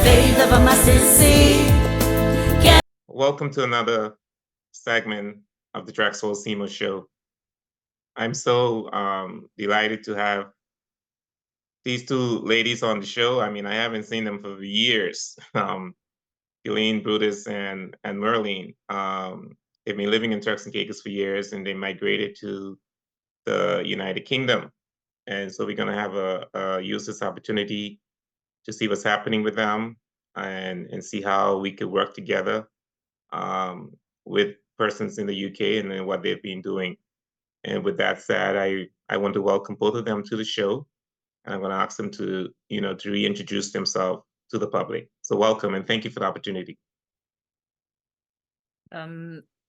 faith of a mustard seed. Welcome to another segment of the Drexel Seymour Show. I'm so delighted to have these two ladies on the show. I mean, I haven't seen them for years. Guilaine, Brutus, and Merline. They've been living in Turks and Caicos for years, and they migrated to the United Kingdom. And so we're going to have use this opportunity to see what's happening with them and see how we could work together with persons in the UK and then what they've been doing. And with that said, I want to welcome both of them to the show. And I'm going to ask them to reintroduce themselves to the public. So welcome and thank you for the opportunity.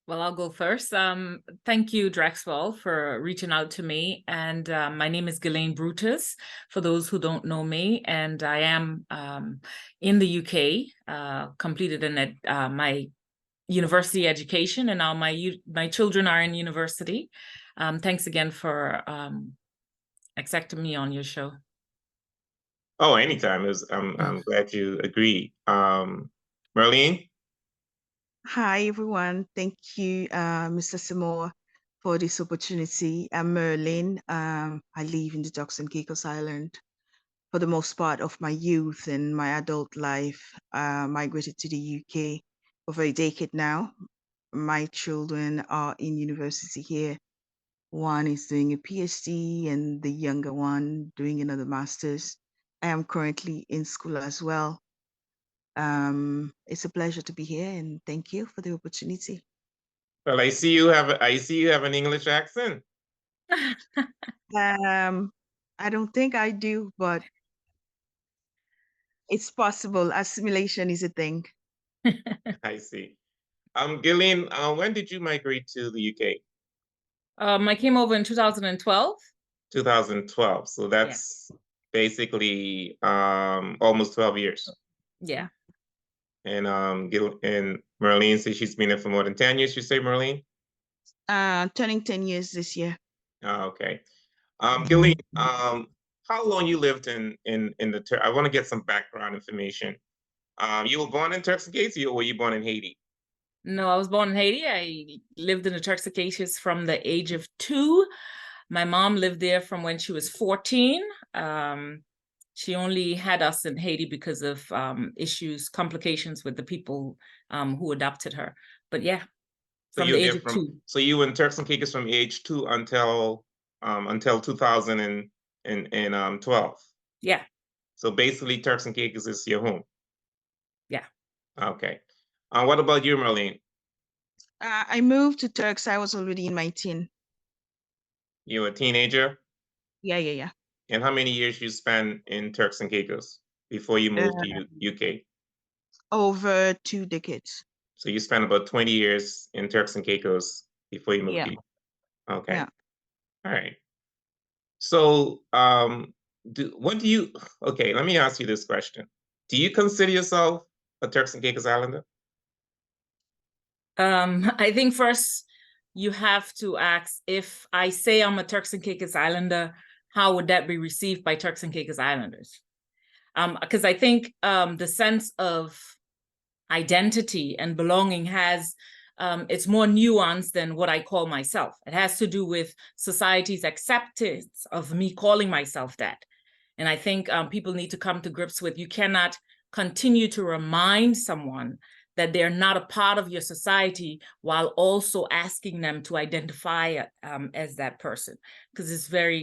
Well, I'll go first. Thank you, Drexel, for reaching out to me. And my name is Guilaine Brutus, for those who don't know me. And I am in the UK, completed my university education, and now my children are in university. Thanks again for accepting me on your show. Oh, anytime. I'm glad you agreed. Merline? Hi, everyone. Thank you, Mr. Seymour, for this opportunity. I'm Merline. I live in the Turks and Caicos Island for the most part of my youth and my adult life. Migrated to the UK over a decade now. My children are in university here. One is doing a PhD and the younger one doing another master's. I am currently in school as well. It's a pleasure to be here, and thank you for the opportunity. Well, I see you have an English accent. I don't think I do, but it's possible. Assimilation is a thing. I see. Guilaine, when did you migrate to the UK? I came over in 2012. 2012. So that's basically almost 12 years. Yeah. And Merline says she's been there for more than 10 years. You say, Merline? Turning 10 years this year. Oh, okay. Guilaine, how long you lived in the I want to get some background information. You were born in Turks and Caicos, or were you born in Haiti? No, I was born in Haiti. I lived in the Turks and Caicos from the age of 2. My mom lived there from when she was 14. She only had us in Haiti because of complications with the people who adopted her. But yeah, from the age of 2. So you were in Turks and Caicos from age 2 until 2012. Yeah. So basically, Turks and Caicos is your home. Yeah. Okay. What about you, Merline? I moved to Turks. I was already in my teen. You were a teenager? Yeah. And how many years you spent in Turks and Caicos before you moved to UK? Over 2 decades. So you spent about 20 years in Turks and Caicos before you moved to UK. Okay. Yeah. All right. So okay, let me ask you this question. Do you consider yourself a Turks and Caicos Islander? I think first you have to ask, if I say I'm a Turks and Caicos Islander, how would that be received by Turks and Caicos Islanders? Because I think the sense of identity and belonging it's more nuanced than what I call myself. It has to do with society's acceptance of me calling myself that. And I think people need to come to grips with, you cannot continue to remind someone that they're not a part of your society while also asking them to identify as that person. Because it's very,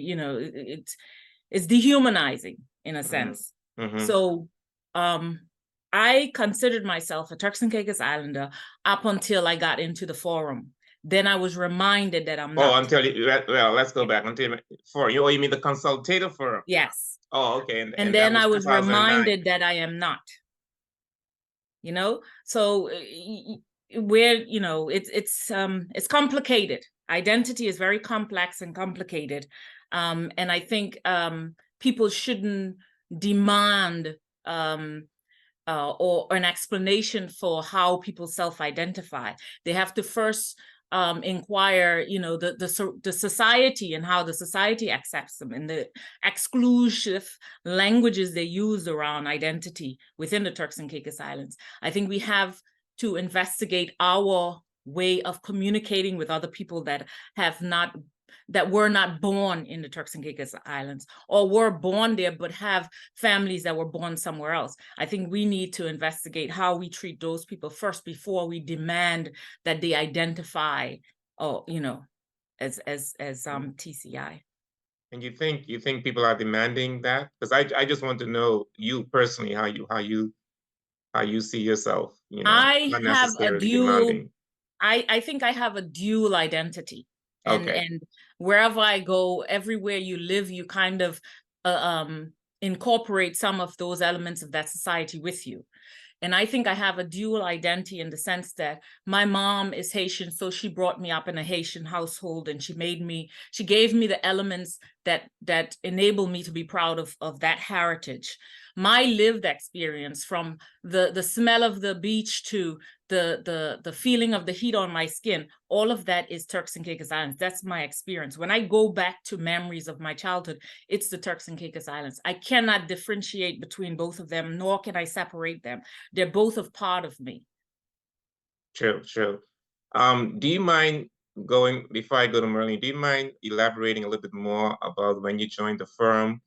it's dehumanizing in a sense. Mm-hmm. So I considered myself a Turks and Caicos Islander up until I got into the forum. Then I was reminded that I'm not. Well, let's go back until forum. You mean the consultative forum? Yes. Oh, okay. And then I was reminded that I am not. So where, it's complicated. Identity is very complex and complicated. And I think people shouldn't demand or an explanation for how people self-identify. They have to first inquire, the society and how the society accepts them, and the exclusive languages they use around identity within the Turks and Caicos Islands. I think we have to investigate our way of communicating with other people that were not born in the Turks and Caicos Islands, or were born there but have families that were born somewhere else. I think we need to investigate how we treat those people first before we demand that they identify, as TCI. And you think people are demanding that? Because I just want to know you personally, how you see yourself, I not have a necessarily dual. demanding. I think I have a dual identity. And wherever I go, everywhere you live, you kind of incorporate some of those elements of that society with you. And I think I have a dual identity in the sense that my mom is Haitian, so she brought me up in a Haitian household, and she gave me the elements that enable me to be proud of that heritage. My lived experience, from the smell of the beach to the feeling of the heat on my skin, all of that is Turks and Caicos Islands. That's my experience. When I go back to memories of my childhood, it's the Turks and Caicos Islands. I cannot differentiate between both of them, nor can I separate them. They're both a part of me. True. Do you mind before I go to Merline, do you mind elaborating a little bit more about when you joined the firm?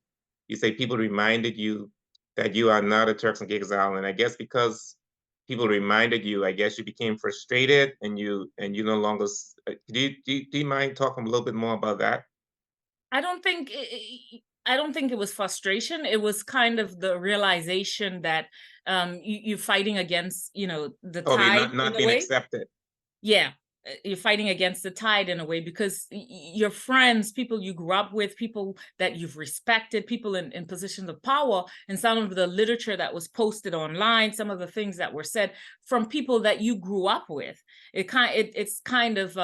You say people reminded you that you are not a Turks and Caicos Island. I guess because people reminded you, I guess you became frustrated, and you no longer. Do you mind talking a little bit more about that? I don't think it was frustration. It was kind of the realization that you're fighting against, the tide, not in a being way. accepted. Yeah, you're fighting against the tide in a way, because your friends, people you grew up with, people that you've respected, people in positions of power, and some of the literature that was posted online, some of the things that were said from people that you grew up with, it's kind of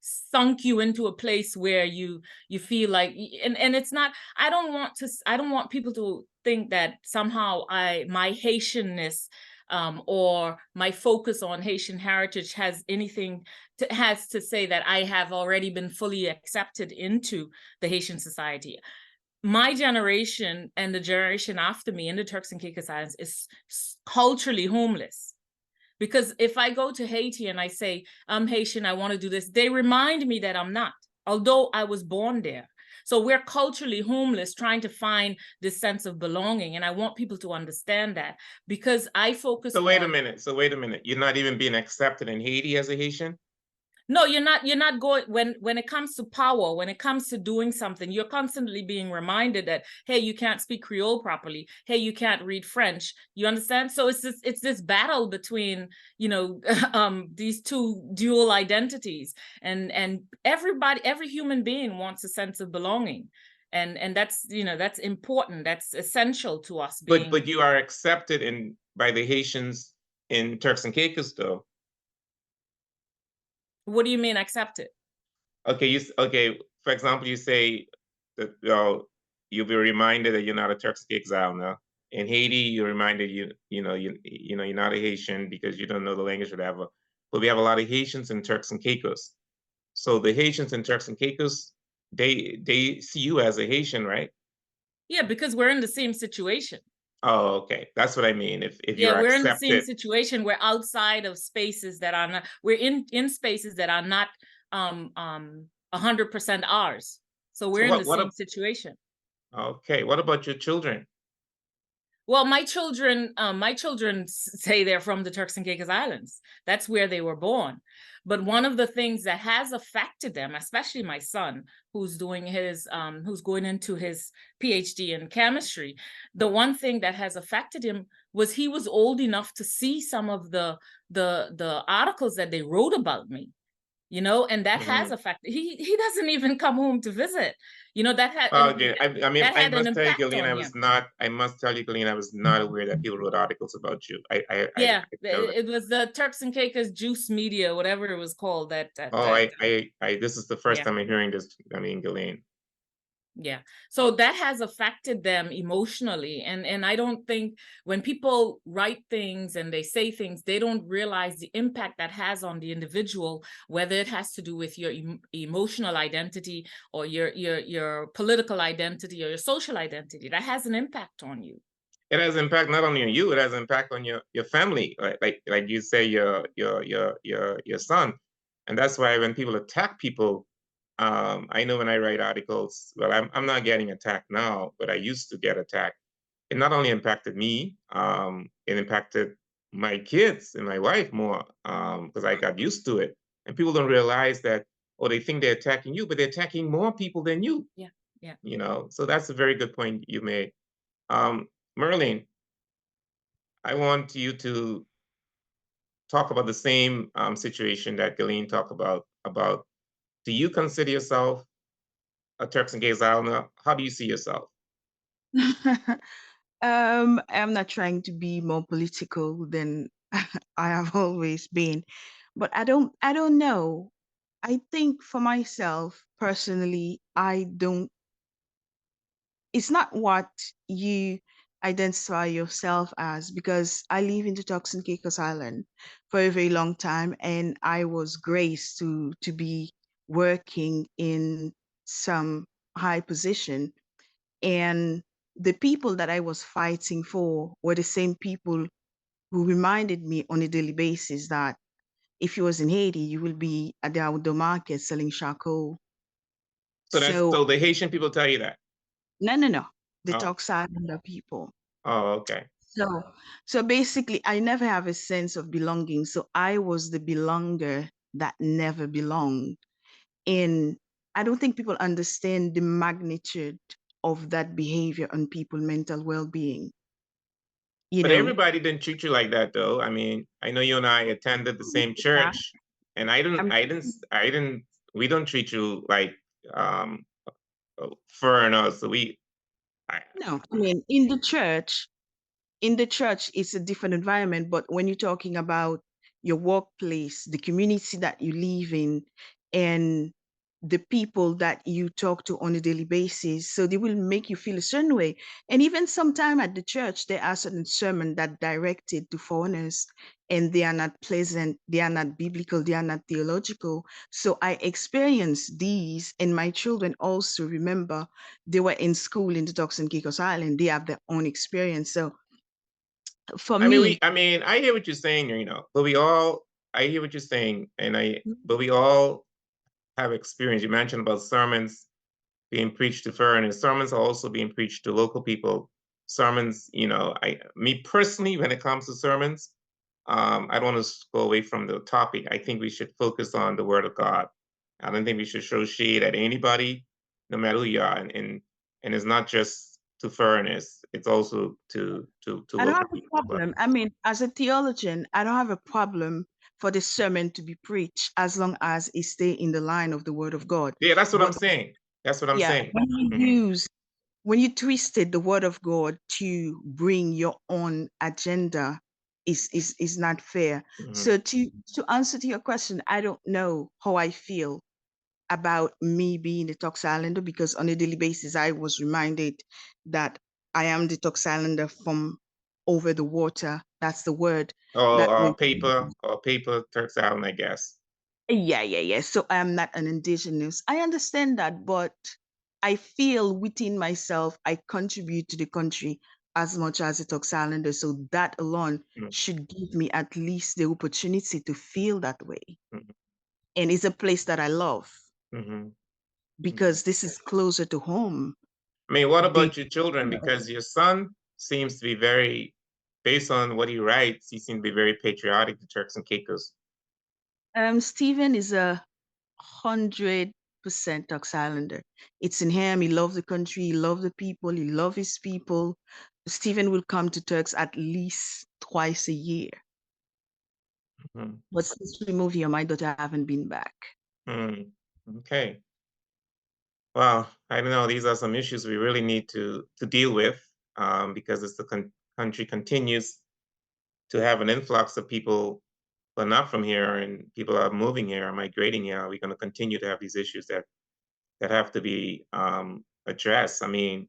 sunk you into a place where you feel like, and it's not, I don't want people to think that somehow my Haitianness or my focus on Haitian heritage has to say that I have already been fully accepted into the Haitian society. My generation and the generation after me in the Turks and Caicos Islands is culturally homeless. Because if I go to Haiti and I say, I'm Haitian, I want to do this, they remind me that I'm not, although I was born there. So we're culturally homeless, trying to find this sense of belonging. And I want people to understand that, because I focus on... So wait a minute. You're not even being accepted in Haiti as a Haitian? No, you're not going, when it comes to power, when it comes to doing something, you're constantly being reminded that, hey, you can't speak Creole properly. Hey, you can't read French. You understand? So it's this battle between, these two dual identities, and every human being wants a sense of belonging. And that's, that's important. That's essential to us being... But you are accepted by the Haitians in Turks and Caicos, though. What do you mean accepted? Okay, for example, you say that you'll be reminded that you're not a Turks and Caicos Islander. In Haiti, you're reminded you're not a Haitian because you don't know the language or whatever. But we have a lot of Haitians in Turks and Caicos. So the Haitians in Turks and Caicos, they see you as a Haitian, right? Yeah, because we're in the same situation. Oh, okay. That's what I mean. If you're we're accepted... in the same situation. We're outside of spaces that are not, we're in spaces that are not 100% ours. So we're in the same situation. Okay. What about your children? Well, my children say they're from the Turks and Caicos Islands. That's where they were born. But one of the things that has affected them, especially my son, who's going into his PhD in chemistry, the one thing that has affected him was he was old enough to see some of the articles that they wrote about me. And that has affected. He doesn't even come home to visit. That had. Oh, yeah. I must tell you, Guilaine, I must tell you, Guilaine, I was not aware that people wrote articles about you. It was the Turks and Caicos Juice Media, whatever it was called. This is the first time I'm hearing this. Guilaine. Yeah. So that has affected them emotionally. And I don't think when people write things and they say things, they don't realize the impact that has on the individual, whether it has to do with your emotional identity or your political identity or your social identity. That has an impact on you. It has impact not only on you, it has impact on your family. Like you say, your son. And that's why when people attack people, I know when I write articles, well, I'm not getting attacked now, but I used to get attacked. It not only impacted me, it impacted my kids and my wife more, because I got used to it. And people don't realize that, oh, they think they're attacking you, but they're attacking more people than you. Yeah. Yeah. You know, so that's a very good point you made. Merline, I want you to talk about the same situation that Guilaine talked about. Do you consider yourself a Turks and Caicos Islander? How do you see yourself? I'm not trying to be more political than I have always been, but I don't know. I think for myself personally, it's not what you identify yourself as, because I live in the Turks and Caicos Island for a very long time, and I was graced to be working in some high position. And the people that I was fighting for were the same people who reminded me on a daily basis that if you was in Haiti, you will be at the outdoor market selling charcoal. So So the Haitian people tell you that. no. The Oh, Turks Islander people. oh, okay. So basically, I never have a sense of belonging. So I was the belonger that never belonged. And I don't think people understand the magnitude of that behavior on people's mental well-being. You But know, everybody didn't treat you like that, though. I mean, I know you and I attended the same yeah, church, and I'm, I didn't. We don't treat you like um, foreigners. So no, I mean, in the church, it's a different environment. But when you're talking about your workplace, the community that you live in, and the people that you talk to on a daily basis, so they will make you feel a certain way. And even sometime at the church, there are certain sermons that directed to foreigners, and they are not pleasant, they are not biblical, they are not theological. So I experienced these, and my children also remember they were in school in the Turks and Caicos Island. They have their own experience. So for me, I mean, I hear what you're saying, you know, but I hear what you're saying, mm, but we all have experience. You mentioned about sermons being preached to foreigners. Sermons are also being preached to local people. Sermons, you know, me personally, when it comes to sermons, I don't want to go away from the topic. I think we should focus on the Word of God. I don't think we should throw shade at anybody, no matter who you are, and it's not just to foreigners. It's also to I don't local have a people as well. problem. I mean, as a theologian, I don't have a problem for the sermon to be preached as long as it stay in the line of the Word of God. Yeah, that's what I'm But saying. That's what I'm yeah, saying. Hmm. when you twisted the Word of God to bring your own agenda, is not fair. Hmm. So to answer to your question, I don't know how I feel about me being a Turks Islander, because on a daily basis, I was reminded that I am the Turks Islander from over the water. That's the word that we. Or paper Turks Island, I guess. Yeah. So I am not an indigenous. I understand that, but I feel within myself, I contribute to the country as much as a Turks Islander. So that alone should give me at least the opportunity to feel that way. Mm-hmm. And it's a place that I love, Mm-hmm. because this is closer to home. I mean, what They, about your children? Because your son seems to be very, based on what he writes, he seems to be very patriotic to Turks and Caicos. Stephen is 100% Turks Islander. It's in him. He loves the country. He loves the people. He loves his people. Stephen will come to Turks at least twice a year. Mm-hmm. But since we moved here, my daughter haven't been back. Mm. Okay. Well, I don't know. These are some issues we really need to deal with, because as the country continues to have an influx of people, but not from here, and people are moving here, migrating here. We're going to continue to have these issues that have to be address. I mean,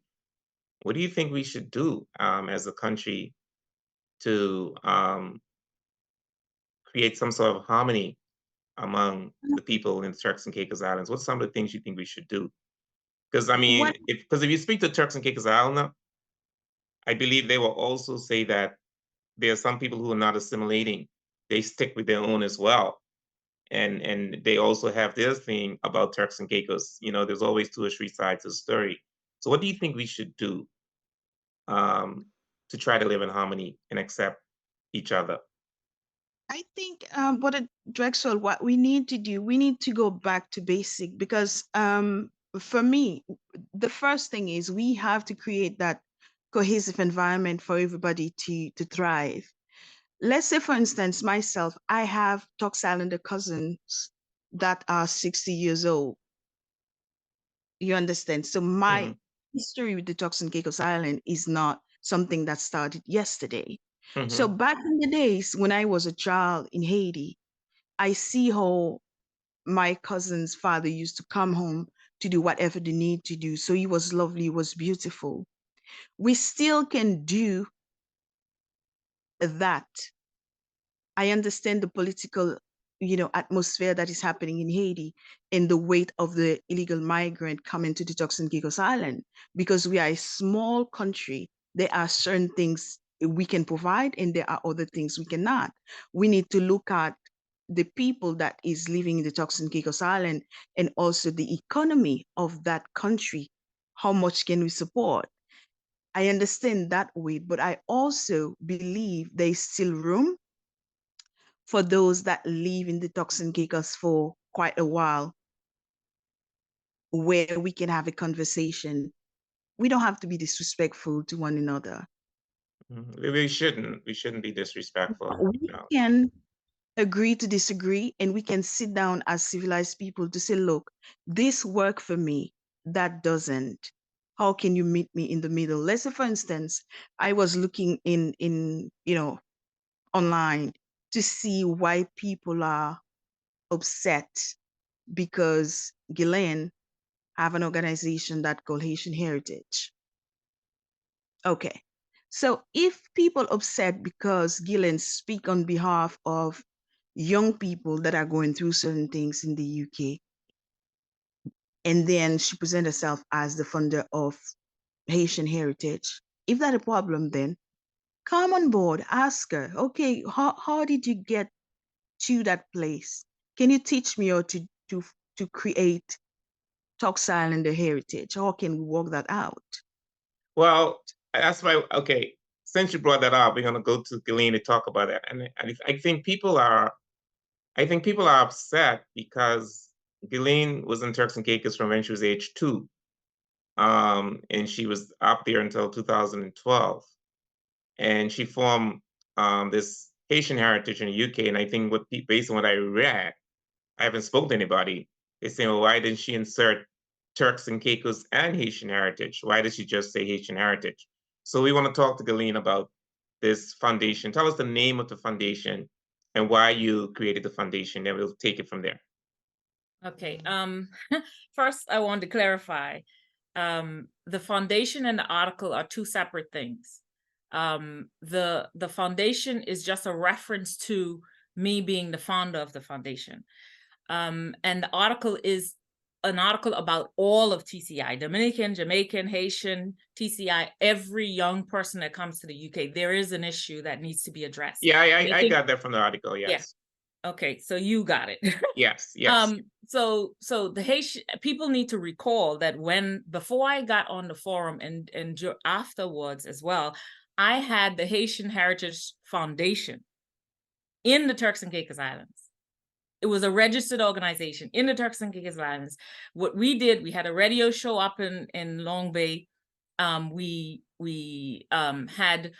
what do you think we should do as a country to create some sort of harmony among the people in the Turks and Caicos Islands? What's some of the things you think we should do? Because I mean, What if you speak to Turks and Caicos Islander, I believe they will also say that there are some people who are not assimilating. They stick with their own as well. And they also have their thing about Turks and Caicos. You know, there's always 2 or 3 sides to the story. So what do you think we should do to try to live in harmony and accept each other? I think, Brother Drexel, what we need to do, we need to go back to basic because for me, the first thing is we have to create that cohesive environment for everybody to thrive. Let's say, for instance, myself, I have Turks Islander cousins that are 60 years old. You understand? So my history with the Turks and Caicos Island is not something that started yesterday. So back in the days when I was a child in Haiti, I see how my cousin's father used to come home to do whatever they need to do. So he was lovely, he was beautiful. We still can do that. I understand the political, atmosphere that is happening in Haiti and the weight of the illegal migrant coming to the Turks and Caicos Island. Because we are a small country, there are certain things we can provide and there are other things we cannot. We need to look at the people that is living in the Turks and Caicos Island and also the economy of that country. How much can we support? I understand that way, but I also believe there is still room for those that live in the Turks and Caicos for quite a while, where we can have a conversation. We don't have to be disrespectful to one another. We shouldn't. We shouldn't be disrespectful. We can agree to disagree, and we can sit down as civilized people to say, look, this worked for me, that doesn't. How can you meet me in the middle? Let's say, for instance, I was looking in online to see why people are upset because Guilaine have an organization that called Haitian Heritage. Okay, so if people upset because Guilaine speak on behalf of young people that are going through certain things in the UK, and then she present herself as the founder of Haitian Heritage, if that's a problem, then come on board, ask her, okay, how did you get to that place? Can you teach me how to create Turks Islander heritage? How can we work that out? Well, that's why. Okay, since you brought that up, we're gonna go to Guilaine to talk about that. And I think people are upset because Guilaine was in Turks and Caicos from when she was age 2, and she was up there until 2012, and she formed this Haitian heritage in the UK. And I think based on what I read, I haven't spoken to anybody. They say, well, why didn't she insert Turks and Caicos and Haitian heritage? Why did she just say Haitian heritage? So we want to talk to Guilaine about this foundation. Tell us the name of the foundation and why you created the foundation. Then we'll take it from there. Okay. First, I want to clarify. The foundation and the article are 2 separate things. The foundation is just a reference to me being the founder of the foundation. And the article is an article about all of TCI, Dominican, Jamaican, Haitian, TCI, every young person that comes to the UK. There is an issue that needs to be addressed. Yeah, I got that from the article, yes. Yeah. Okay, so you got it. Yes. So the Haitian people need to recall that before I got on the forum and afterwards as well, I had the Haitian Heritage Foundation in the Turks and Caicos Islands. It was a registered organization in the Turks and Caicos Islands. What we did, we had a radio show up in Long Bay. We had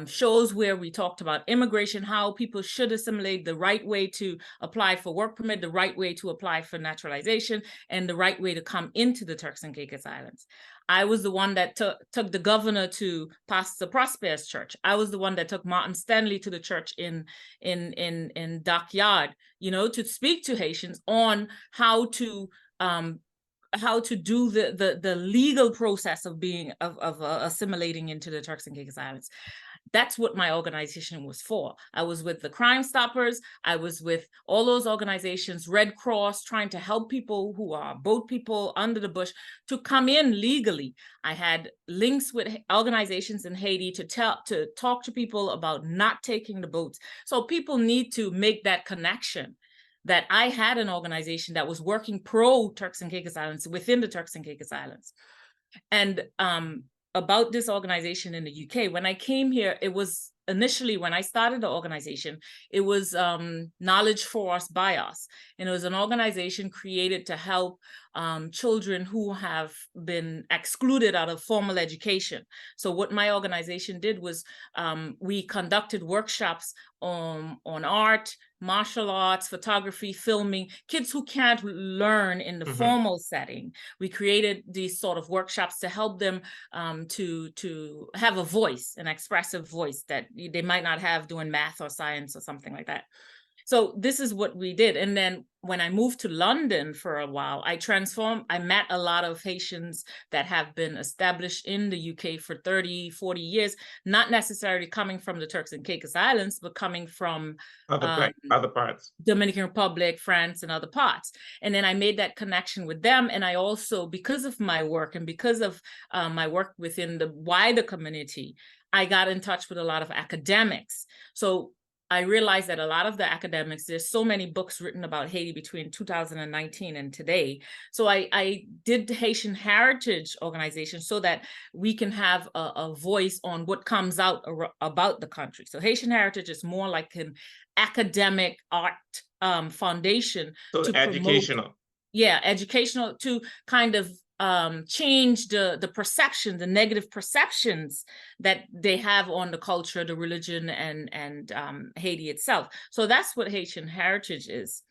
shows where we talked about immigration, how people should assimilate, the right way to apply for work permit, the right way to apply for naturalization, and the right way to come into the Turks and Caicos Islands. I was the one that took the governor to Pastor Prosper's church. I was the one that took Martin Stanley to the church in Dockyard, to speak to Haitians on how how to do the legal process of being assimilating into the Turks and Caicos Islands. That's what my organization was for. I was with the Crime Stoppers. I was with all those organizations, Red Cross, trying to help people who are boat people under the bush to come in legally. I had links with organizations in Haiti to talk to people about not taking the boats. So people need to make that connection, that I had an organization that was working pro Turks and Caicos Islands within the Turks and Caicos Islands. And about this organization in the UK, when I came here, it was initially, when I started the organization, it was Knowledge for Us by Us. And it was an organization created to help children who have been excluded out of formal education. So what my organization did was we conducted workshops on art, martial arts, photography, filming, kids who can't learn in the formal setting. We created these sort of workshops to help them to have a voice, an expressive voice that they might not have doing math or science or something like that. So this is what we did. And then when I moved to London for a while, I met a lot of Haitians that have been established in the UK for 30, 40 years, not necessarily coming from the Turks and Caicos Islands, but coming from other parts, Dominican Republic, France, and other parts. And then I made that connection with them. And I also, because of my work and because of my work within the wider community, I got in touch with a lot of academics. So I realized that a lot of the academics, there's so many books written about Haiti between 2019 and today. So I did the Haitian Heritage Organization so that we can have a voice on what comes out about the country. So Haitian Heritage is more like an academic art foundation. So educational. Educational, to kind of change the perception, the negative perceptions that they have on the culture, the religion, and Haiti itself. So that's what Haitian Heritage is.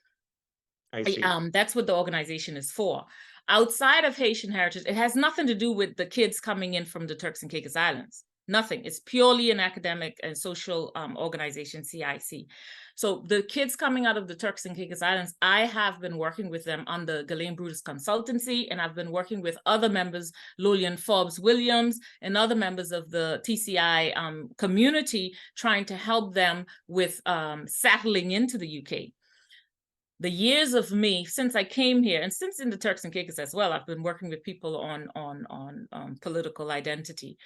I see. That's what the organization is for. Outside of Haitian Heritage, it has nothing to do with the kids coming in from the Turks and Caicos Islands. Nothing. It's purely an academic and social organization, CIC. So the kids coming out of the Turks and Caicos Islands, I have been working with them on the Guilaine Brutus consultancy, and I've been working with other members, Lillian Forbes Williams, and other members of the TCI community, trying to help them with settling into the UK. The years of me since I came here, and since in the Turks and Caicos as well, I've been working with people on political identity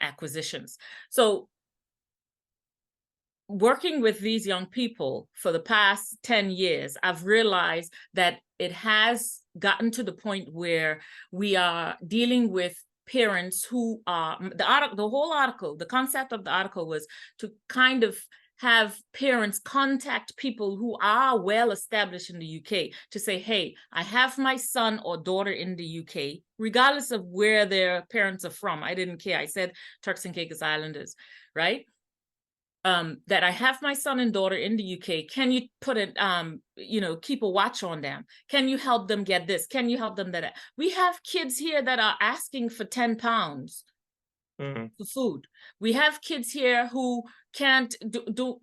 acquisitions. So working with these young people for the past 10 years, I've realized that it has gotten to the point where we are dealing with parents who are, the whole article, the concept of the article was to kind of have parents contact people who are well established in the UK to say, hey, I have my son or daughter in the UK, regardless of where their parents are from. I didn't care. I said Turks and Caicos Islanders, right? That I have my son and daughter in the UK. Can you put it, keep a watch on them? Can you help them get this? Can you help them that? We have kids here that are asking for 10 pounds for food. We have kids here who can't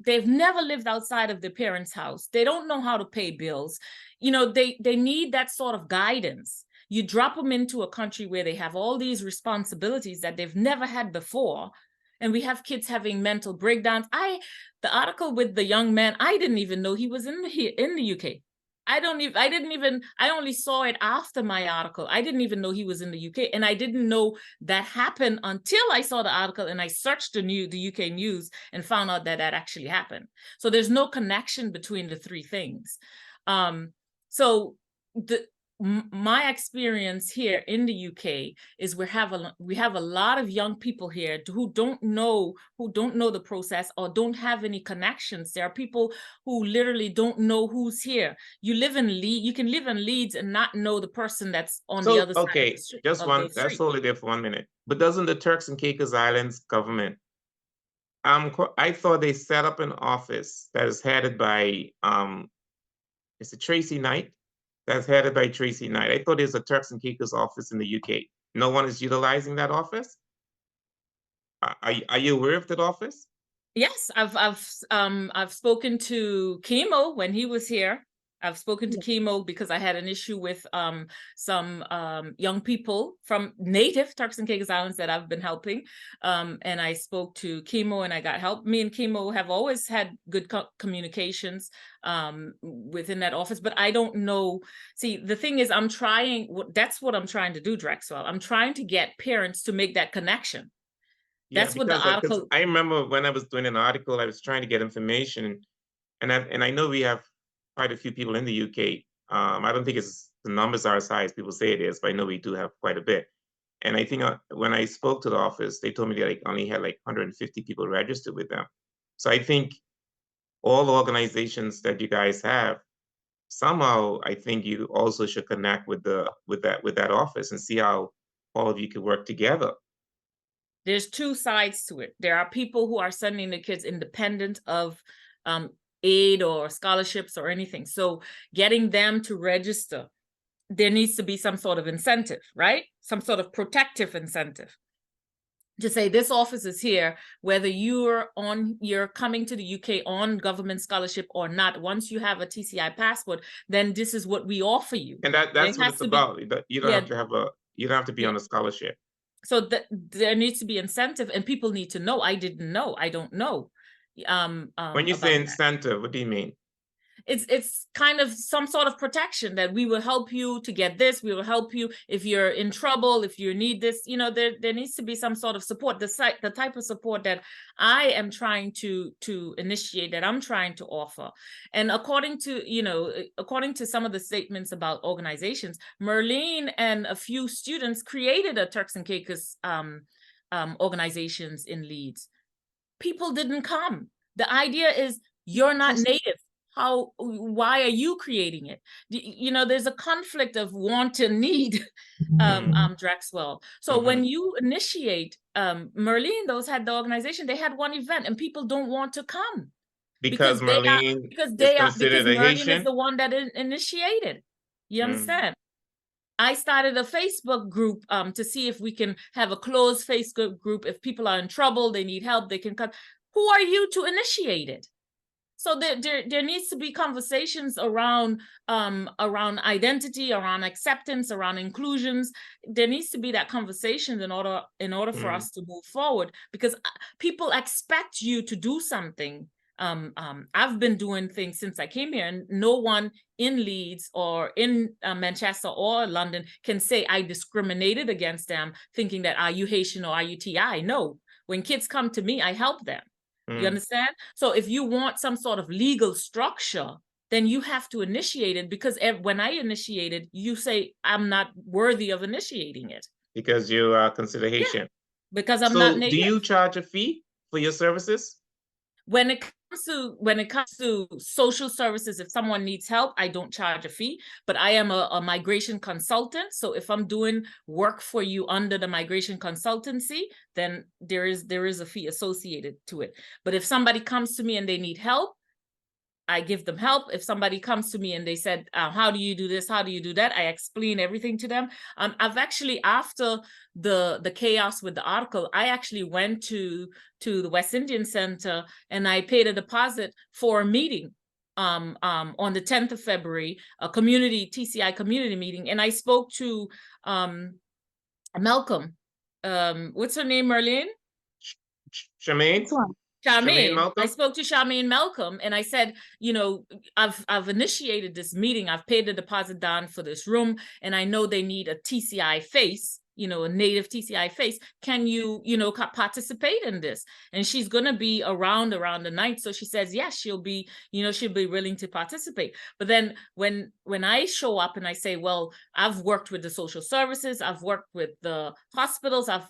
they've never lived outside of their parents' house. They don't know how to pay bills. They need that sort of guidance. You drop them into a country where they have all these responsibilities that they've never had before. And we have kids having mental breakdowns. The article with the young man, I didn't even know he was in the UK. I only saw it after my article. I didn't even know he was in the UK. And I didn't know that happened until I saw the article and I searched the UK news and found out that actually happened. So there's no connection between the three things. So my experience here in the UK is we have a lot of young people here who don't know the process or don't have any connections. There are people who literally don't know who's here. You can live in Leeds and not know the person that's on the other side. Okay, let's hold it there for 1 minute. But doesn't the Turks and Caicos Islands government, I thought they set up an office that is headed by is it Tracy Knight? That's headed by Tracy Knight. I thought there's a Turks and Caicos office in the UK. No one is utilizing that office? Are you aware of that office? Yes, I've spoken to Kimo when he was here. I've spoken to chemo because I had an issue with some young people from native Turks and Caicos Islands that I've been helping. And I spoke to chemo and I got help. Me and chemo have always had good communications within that office, but I don't know. See, the thing is, that's what I'm trying to do, Drexel. I'm trying to get parents to make that connection. That's what the article. I remember when I was doing an article, I was trying to get information, and I know we have quite a few people in the UK. I don't think the numbers are as high as people say it is, but I know we do have quite a bit. And I think when I spoke to the office, they told me they only had like 150 people registered with them. So I think all the organizations that you guys have, somehow I think you also should connect with that office and see how all of you could work together. There's two sides to it. There are people who are sending the kids independent of aid or scholarships or anything. So getting them to register, there needs to be some sort of incentive, right? Some sort of protective incentive to say this office is here, whether you're coming to the UK on government scholarship or not. Once you have a TCI passport, then this is what we offer you. And that's what it's about. You don't have to be on a scholarship. So there needs to be incentive, and people need to know. I didn't know. I don't know. When you say incentive, what do you mean? It's kind of some sort of protection that we will help you to get this. We will help you if you're in trouble, if you need this. There needs to be some sort of support. The type of support that I am trying to initiate, that I'm trying to offer. And according to some of the statements about organizations, Merline and a few students created a Turks and Caicos organizations in Leeds. People didn't come. The idea is you're not native. Why are you creating it? There's a conflict of want and need, Drexel. So when you initiate, Merline, those had the organization, they had one event and people don't want to come. Because Merline because Haitian? Merline is the one that initiated. You understand? I started a Facebook group to see if we can have a closed Facebook group. If people are in trouble, they need help, they can come. Who are you to initiate it? So there needs to be conversations around identity, around acceptance, around inclusions. There needs to be that conversation in order for us to move forward, because people expect you to do something. I've been doing things since I came here, and no one in Leeds or in Manchester or London can say I discriminated against them, thinking that are you Haitian or are you TI? No, when kids come to me, I help them. You understand? So if you want some sort of legal structure, then you have to initiate it, because when I initiate it, you say I'm not worthy of initiating it. Because you are considered Haitian. Yeah, because I'm not native. Do you charge a fee for your services? When it comes to social services, if someone needs help, I don't charge a fee, but I am a migration consultant. So if I'm doing work for you under the migration consultancy, then there is a fee associated to it. But if somebody comes to me and they need help, I give them help. If somebody comes to me and they said, how do you do this? How do you do that? I explain everything to them. I've actually, after the chaos with the article, I actually went to the West Indian Center and I paid a deposit for a meeting on the 10th of February, a TCI community meeting. And I spoke to Malcolm. What's her name, Merline? Charmaine? Charmaine. I spoke to Charmaine Malcolm and I said, I've initiated this meeting. I've paid the deposit down for this room, and I know they need a TCI face, a native TCI face. Can you, participate in this? And she's going to be around the night. So she says, yes, she'll be willing to participate. But then when I show up and I say, well, I've worked with the social services, I've worked with the hospitals, I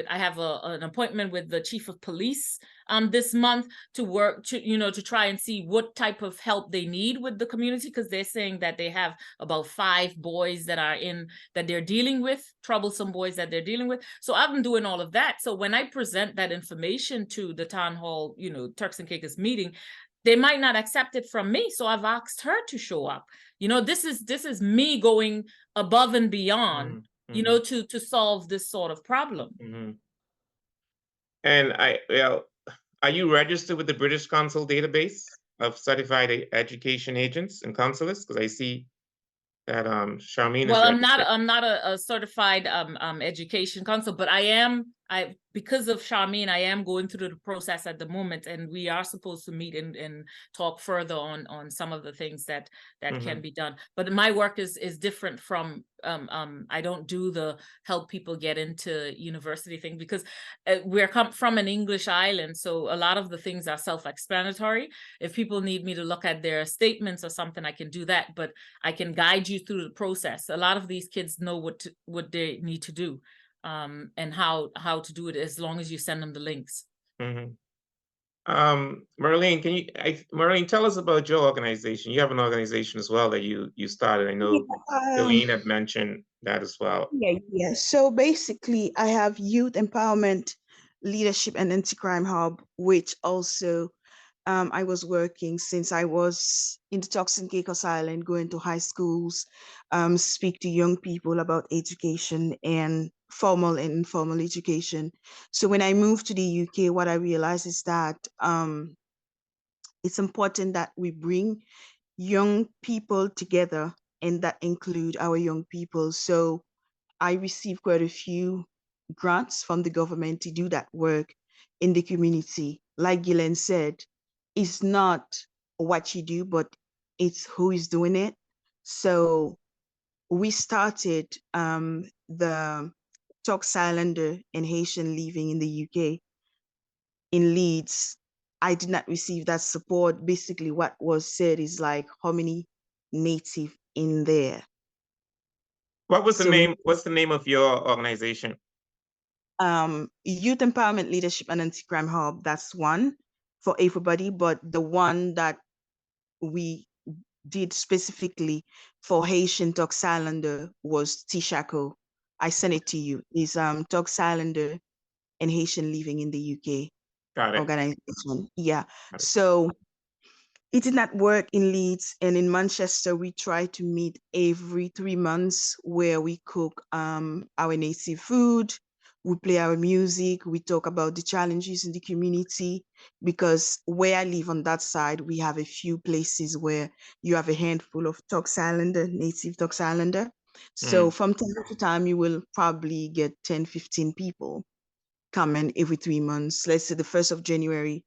have an appointment with the chief of police this month to work to try and see what type of help they need with the community, because they're saying that they have about 5 boys that they're dealing with, troublesome boys that they're dealing with. So I've been doing all of that. So when I present that information to the town hall, Turks and Caicos meeting, they might not accept it from me. So I've asked her to show up. This is me going above and beyond, to solve this sort of problem. And are you registered with the British Consul database? of certified education agents and counselors? Because I see that Charmaine is Well, registered. I'm not a certified education counsel, but because of Charmaine, I am going through the process at the moment, and we are supposed to meet and talk further on some of the things that can be done. But my work is different from I don't do the help people get into university thing, because we're come from an English island, so a lot of the things are self-explanatory. If people need me to look at their statements or something, I can do that, but I can guide you through the process. A lot of these kids know what they need to do, and how to do it, as long as you send them the links. Merline, Merline, tell us about your organization. You have an organization as well that you started. I know Guilaine had mentioned that as well. Yeah. So basically, I have Youth Empowerment, Leadership, and Anti-Crime Hub, which also I was working since I was in the Turks and Caicos Island, going to high schools, speak to young people about education and formal and informal education. So when I moved to the UK, what I realized is that it's important that we bring young people together, and that include our young people. So I received quite a few grants from the government to do that work in the community. Like Guilaine said, it's not what you do, but it's who is doing it. So we started the Turks Islander and Haitian living in the UK in Leeds. I did not receive that support. Basically, what was said is like, how many native in there? What's the name of your organization? Youth Empowerment, Leadership, and Anti-Crime Hub. That's one for everybody, but the one that we did specifically for Haitian Turks Islander was Tishako. I sent it to you. Is Turks Islander and Haitian living in the UK. Got it. Organization. Yeah. So it did not work in Leeds, and in Manchester we try to meet every 3 months, where we cook our native food, we play our music, we talk about the challenges in the community, because where I live on that side, we have a few places where you have a handful of Turks Islander, native Turks Islander. So from time to time, you will probably get 10, 15 people coming every 3 months. Let's say the 1st of January,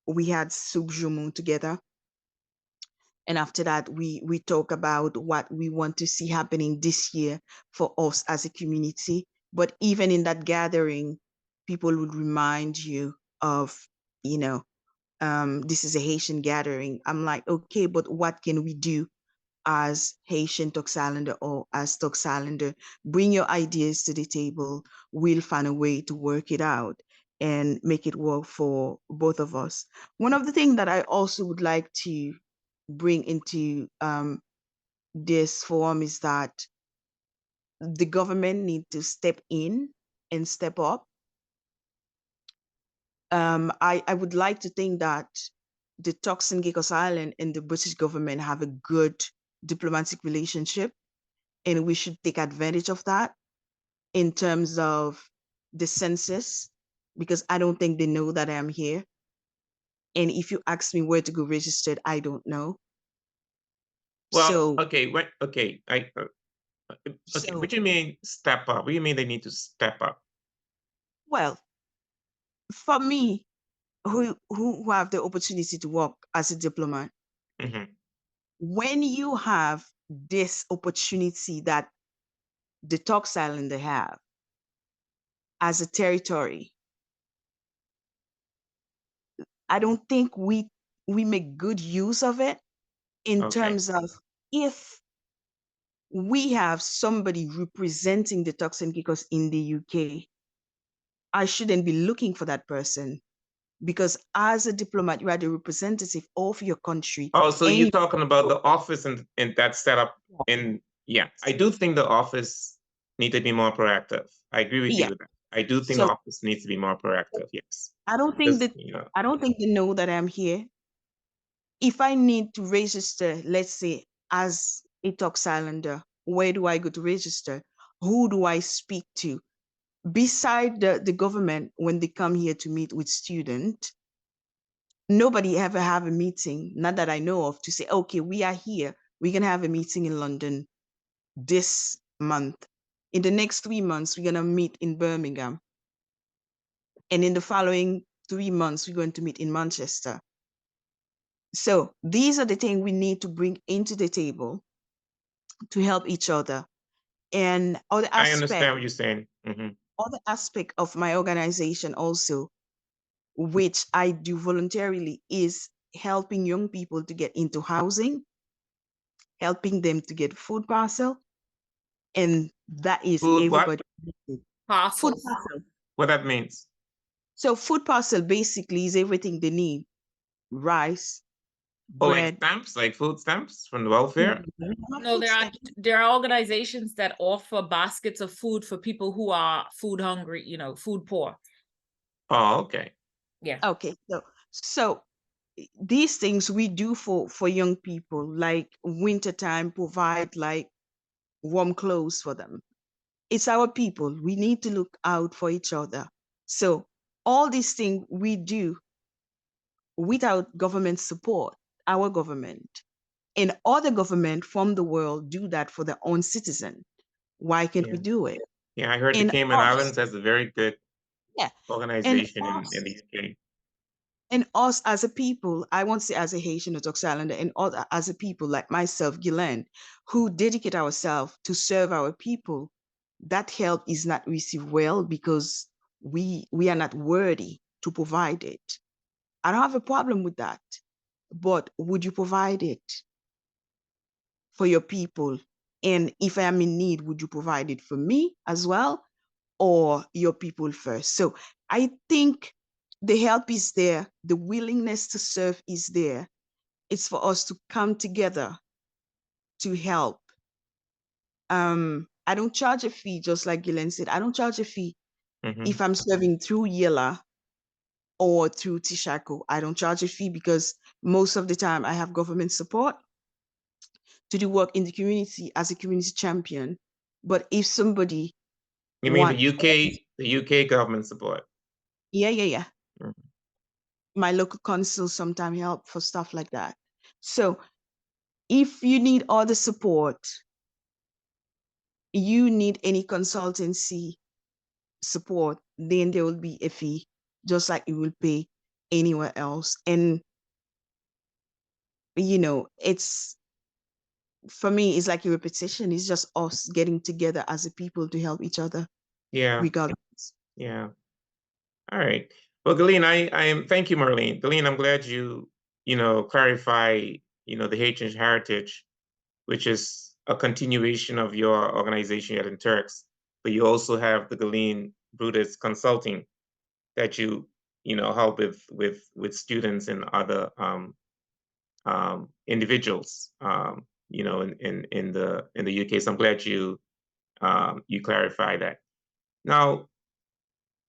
we had Soup Jumu together. And after that, we talk about what we want to see happening this year for us as a community. But even in that gathering, people would remind you of, this is a Haitian gathering. I'm like, okay, but what can we do as Haitian Turks Islander or as Turks Islander? Bring your ideas to the table. We'll find a way to work it out and make it work for both of us. One of the things that I also would like to bring into this forum is that the government need to step in and step up. I would like to think that the Turks and Caicos Island and the British government have a good diplomatic relationship, and we should take advantage of that in terms of the census, because I don't think they know that I'm here. And if you ask me where to go registered, I don't know. Well, So, okay, okay. What do you mean step up? What do you mean they need to step up? Well, for me, who have the opportunity to work as a diplomat, when you have this opportunity that the Turks Islander have as a territory, I don't think we make good use of it in terms of, if we have somebody representing the Turks and Caicos in the UK, I shouldn't be looking for that person, because as a diplomat, you are the representative of your country. Oh, so you're talking about the office and that setup. Yeah, I do think the office needs to be more proactive. I agree with you with that. I do think the office needs to be more proactive. Yes. I don't think they know that I'm here. If I need to register, let's say as a Turks Islander, where do I go to register? Who do I speak to? Beside the government, when they come here to meet with students, nobody ever have a meeting, not that I know of, to say, okay, we are here. We're going to have a meeting in London this month. In the next 3 months, we're going to meet in Birmingham. And in the following 3 months, we're going to meet in Manchester. So these are the things we need to bring into the table to help each other. And other I aspect, understand what you're saying. Mhm. other aspect of my organization also, which I do voluntarily, is helping young people to get into housing, helping them to get food parcel, and that is Food what? everybody. Food Parcels. parcel. What that means? So food parcel basically is everything they need: rice, Oh, like bread. stamps, like food stamps from the welfare? Not No, food stamps. there are organizations that offer baskets of food for people who are food hungry, food poor. Oh, okay. Yeah. Okay, so these things we do for young people, like wintertime, provide like warm clothes for them. It's our people. We need to look out for each other. So all these things we do without government support, our government and other government from the world do that for their own citizen. Why can't we Yeah. do it? Yeah, I heard the And Cayman us, Islands has a very good yeah, and organization us, in the UK. and us as a people, I won't say as a Haitian or Turks Islander, and other as a people like myself, Guilaine, who dedicate ourselves to serve our people, that help is not received well because we are not worthy to provide it. I don't have a problem with that, but would you provide it for your people? And if I am in need, would you provide it for me as well, or your people first? So I think the help is there, the willingness to serve is there. It's for us to come together to help. I don't charge a fee, just like Guilaine said. I don't charge a fee Mhm. if I'm serving through Yela or through Tishako. I don't charge a fee because most of the time I have government support to do work in the community as a community champion. But if somebody You mean want, the UK government support? yeah. Mhm. My local council sometimes help for stuff like that. So if you need all the support, you need any consultancy support, then there will be a fee, just like you will pay anywhere else. And it's, for me, it's like a repetition. It's just us getting together as a people to help each other, Yeah, regardless. yeah. All right. Well, Guilaine, I am. Thank you, Merline. Guilaine, I'm glad you clarify the Haitian heritage, which is a continuation of your organization yet in Turks, but you also have the Guilaine Brutus Consulting that you help with students and other individuals in the UK. So I'm glad you clarify that. Now,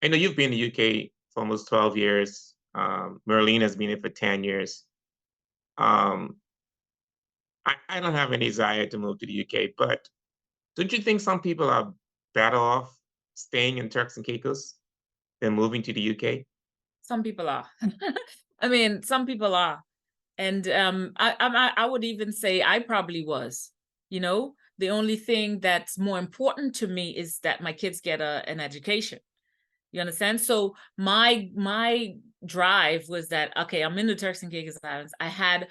I know you've been in the UK for almost 12 years. Merline has been here for 10 years. Um, I don't have any desire to move to the UK, but don't you think some people are better off staying in Turks and Caicos than moving to the UK? Some people are. I mean, some people are. And I would even say I probably was. The only thing that's more important to me is that my kids get an education. You understand? So my drive was that, okay, I'm in the Turks and Caicos Islands. I had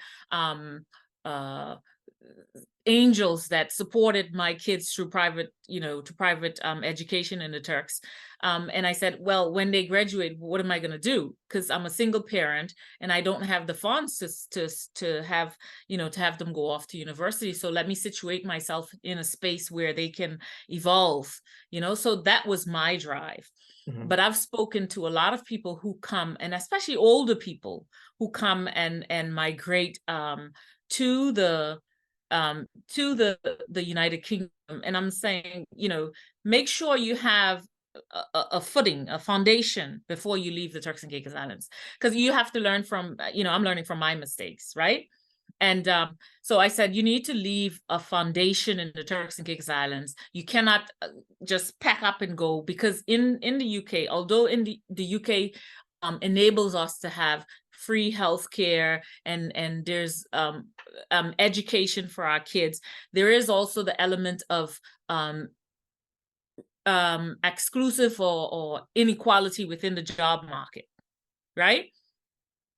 angels that supported my kids through private, to private education in the Turks. And I said, well, when they graduate, what am I going to do? Because I'm a single parent and I don't have the funds to have, to have them go off to university. So let me situate myself in a space where they can evolve, so that was my drive. Mhm. But I've spoken to a lot of people who come, and especially older people who come and migrate to the United Kingdom. And I'm saying, make sure you have a footing, a foundation before you leave the Turks and Caicos Islands, because you have to learn from, I'm learning from my mistakes, right? And so I said, you need to leave a foundation in the Turks and Caicos Islands. You cannot just pack up and go, because in the UK, although in the UK, enables us to have free healthcare, and there's education for our kids. There is also the element of exclusive or inequality within the job market, right?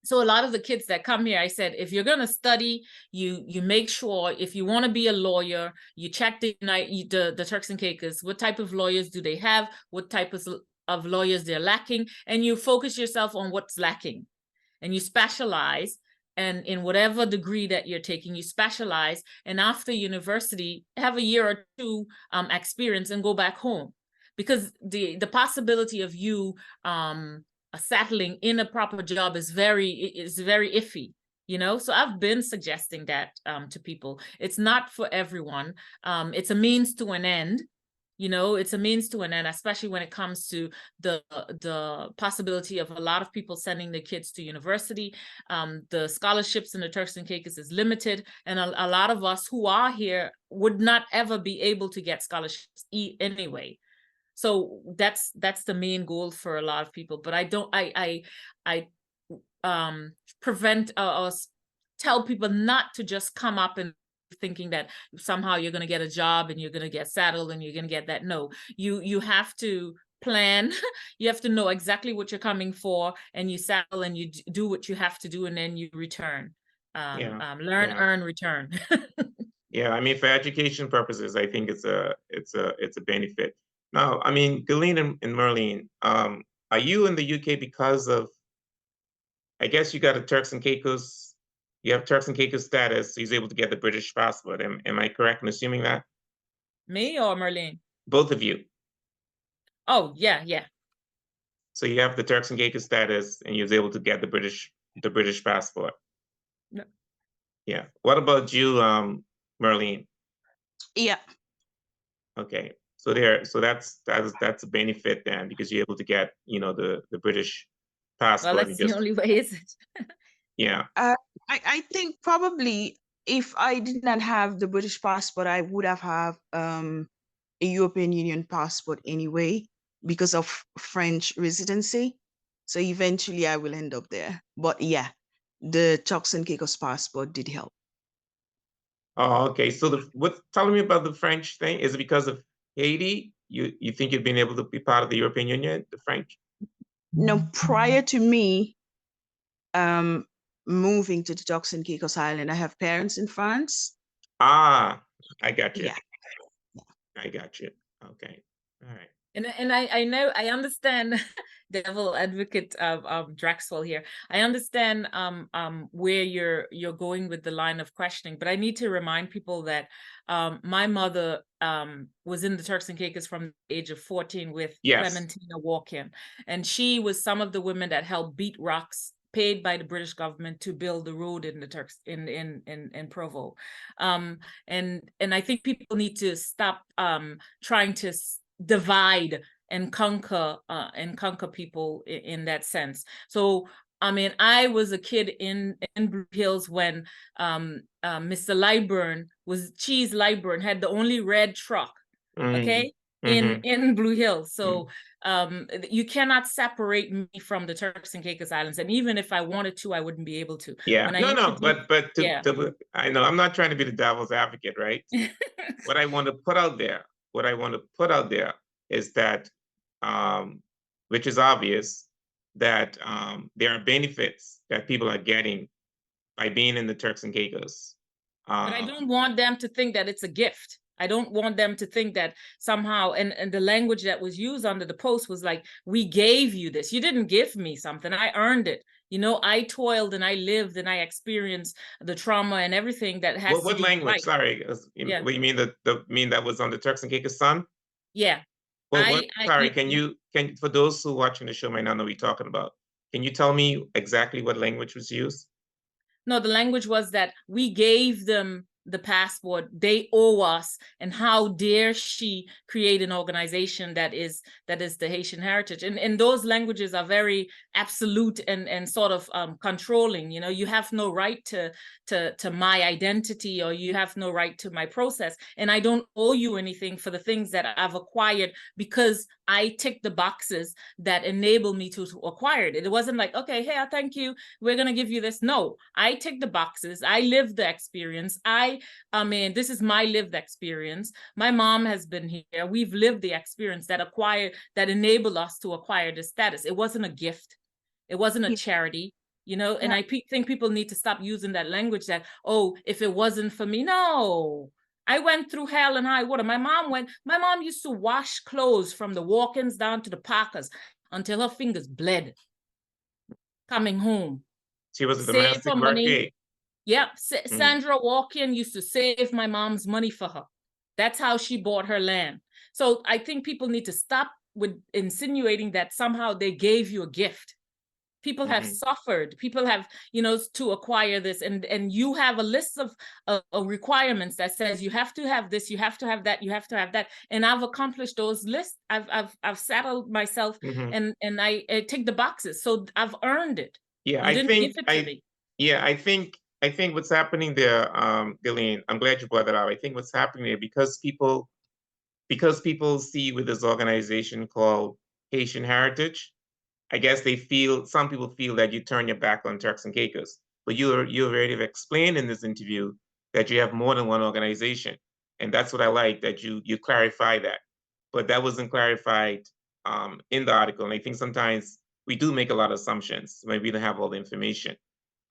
So a lot of the kids that come here, I said, if you're going to study, you make sure, if you want to be a lawyer, you check the Turks and Caicos, what type of lawyers do they have, what type of lawyers they're lacking, and you focus yourself on what's lacking, and you specialize, and in whatever degree that you're taking, you specialize, and after university, have a year or two experience and go back home, because the possibility of you settling in a proper job is very iffy, you know. So I've been suggesting that to people. It's not for everyone. It's a means to an end, you know. It's a means to an end, especially when it comes to the possibility of a lot of people sending their kids to university. The scholarships in the Turks and Caicos is limited, and a lot of us who are here would not ever be able to get scholarships anyway. So that's the main goal for a lot of people. But I prevent us, tell people not to just come up and thinking that somehow you're going to get a job and you're going to get settled and you're going to get that. No, you have to plan. You have to know exactly what you're coming for, and you settle and you do what you have to do, and then you return. Learn, earn, return. Yeah, I mean, for education purposes, I think it's a benefit. Now, I mean, Guilaine and Merline, are you in the UK because of, I guess you got a Turks and Caicos, you have Turks and Caicos status, so he's able to get the British passport. Am I correct in assuming that? Me or Merline? Both of you. Oh, yeah. So you have the Turks and Caicos status, and you was able to get the British passport. No. Yeah. What about you, Merline? Yeah. Okay. So that's a benefit then, because you're able to get, you know, the British passport. Well, that's the only way, is it? Yeah. I think probably if I did not have the British passport, I would have a European Union passport anyway, because of French residency. So eventually I will end up there. But yeah, the Turks and Caicos passport did help. Oh, okay. So tell me about the French thing. Is it because of Haiti? You think you've been able to be part of the European Union, the French? No, prior to me moving to the Turks and Caicos Island, I have parents in France. Ah, I got you. Yeah. I got you. Okay. All right. And I know, I understand, devil advocate of Draxwell here. I understand where you're going with the line of questioning, but I need to remind people that my mother was in the Turks and Caicos from the age of 14 with Clementina Walken, and she was some of the women that helped beat rocks paid by the British government to build the road in the Turks in Provo. And I think people need to stop trying to divide and conquer people in that sense. So I mean, I was a kid in Blue Hills when Mr. Lyburn Cheese Lyburn had the only red truck, okay, in Blue Hills. So you cannot separate me from the Turks and Caicos Islands, and even if I wanted to, I wouldn't be able to. Yeah, but I know I'm not trying to be the devil's advocate, right? What I want to put out there is that, which is obvious, that there are benefits that people are getting by being in the Turks and Caicos. But I don't want them to think that it's a gift. I don't want them to think that somehow, and the language that was used under the post was like, we gave you this. You didn't give me something. I earned it. You know, I toiled and I lived and I experienced the trauma and everything that has to what be language? right. Sorry. Yeah. What you mean that was on the Turks and Caicos Sun? Yeah. Well, can you for those who are watching the show might not know what you're talking about, can you tell me exactly what language was used? No, the language was that we gave them the passport, they owe us, and how dare she create an organization that is the Haitian heritage. And those languages are very absolute and sort of controlling. You know, you have no right to my identity, or you have no right to my process, and I don't owe you anything for the things that I've acquired because I tick the boxes that enable me to acquire it. It wasn't like, okay, hey, thank you, we're gonna give you this. No, I tick the boxes. I live the experience. I mean, this is my lived experience. My mom has been here. We've lived the experience that enabled us to acquire this status. It wasn't a gift. It wasn't a Yeah. charity, you know. And Yeah. I think people need to stop using that language that, oh, if it wasn't for me. No, I went through hell and high water. My mom used to wash clothes from the walk-ins down to the Parkers until her fingers bled coming home. She was a Save domestic for money. worker. Yep, Sandra Walken used to save my mom's money for her. That's how she bought her land. So I think people need to stop with insinuating that somehow they gave you a gift. People have suffered. People have, you know, to acquire this, and you have a list of requirements that says you have to have this, you have to have that, you have to have that. And I've accomplished those lists. I've settled myself, and I tick the boxes. So I've earned it. Yeah, You didn't give it to me. Yeah, I think what's happening there, Guilaine, I'm glad you brought that up. I think what's happening there, because people see with this organization called Haitian Heritage, I guess some people feel that you turn your back on Turks and Caicos. But you already have explained in this interview that you have more than one organization. And that's what I like, that you clarify that. But that wasn't clarified in the article. And I think sometimes we do make a lot of assumptions when we don't have all the information.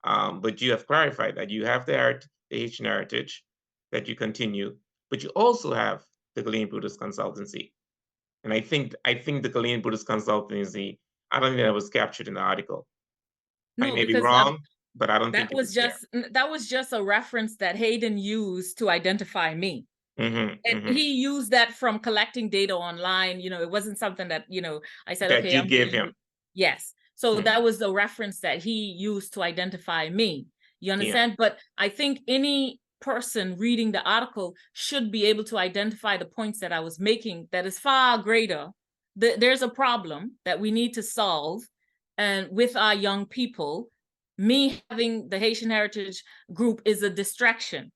But you have clarified that you have the Haitian heritage, that you continue, but you also have the Guilaine Brutus consultancy. And I think the Guilaine Brutus consultancy, I don't think that was captured in the article. No, I may be because wrong, but I don't think it was that was just a reference that Hayden used to identify me. And he used that from collecting data online. You know, it wasn't something that, you know, I said, that okay, you gave him. Yes. So that was the reference that he used to identify me. You understand? But I think any person reading the article should be able to identify the points that I was making that is far greater. There's a problem that we need to solve, and with our young people, me having the Haitian Heritage Group is a distraction.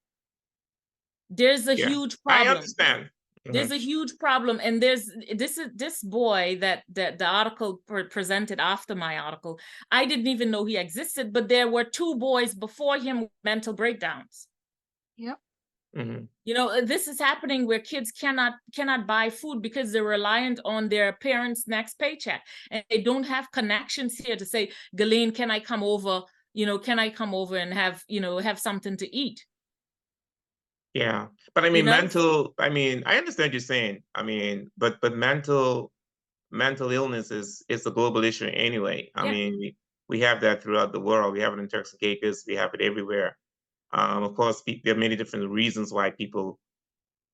There's a huge problem. I understand. There's a huge problem, and there's this boy that the article presented after my article. I didn't even know he existed, but there were 2 boys before him with mental breakdowns. Yep. You know, this is happening where kids cannot buy food because they're reliant on their parents' next paycheck, and they don't have connections here to say, Guilaine, can I come over? You know, can I come over and have something to eat? Yeah, but I mean, You know? I understand what you're saying. I mean, but mental illness is a global issue anyway. I mean, we have that throughout the world. We have it in Turks and Caicos. We have it everywhere. Of course, there are many different reasons why people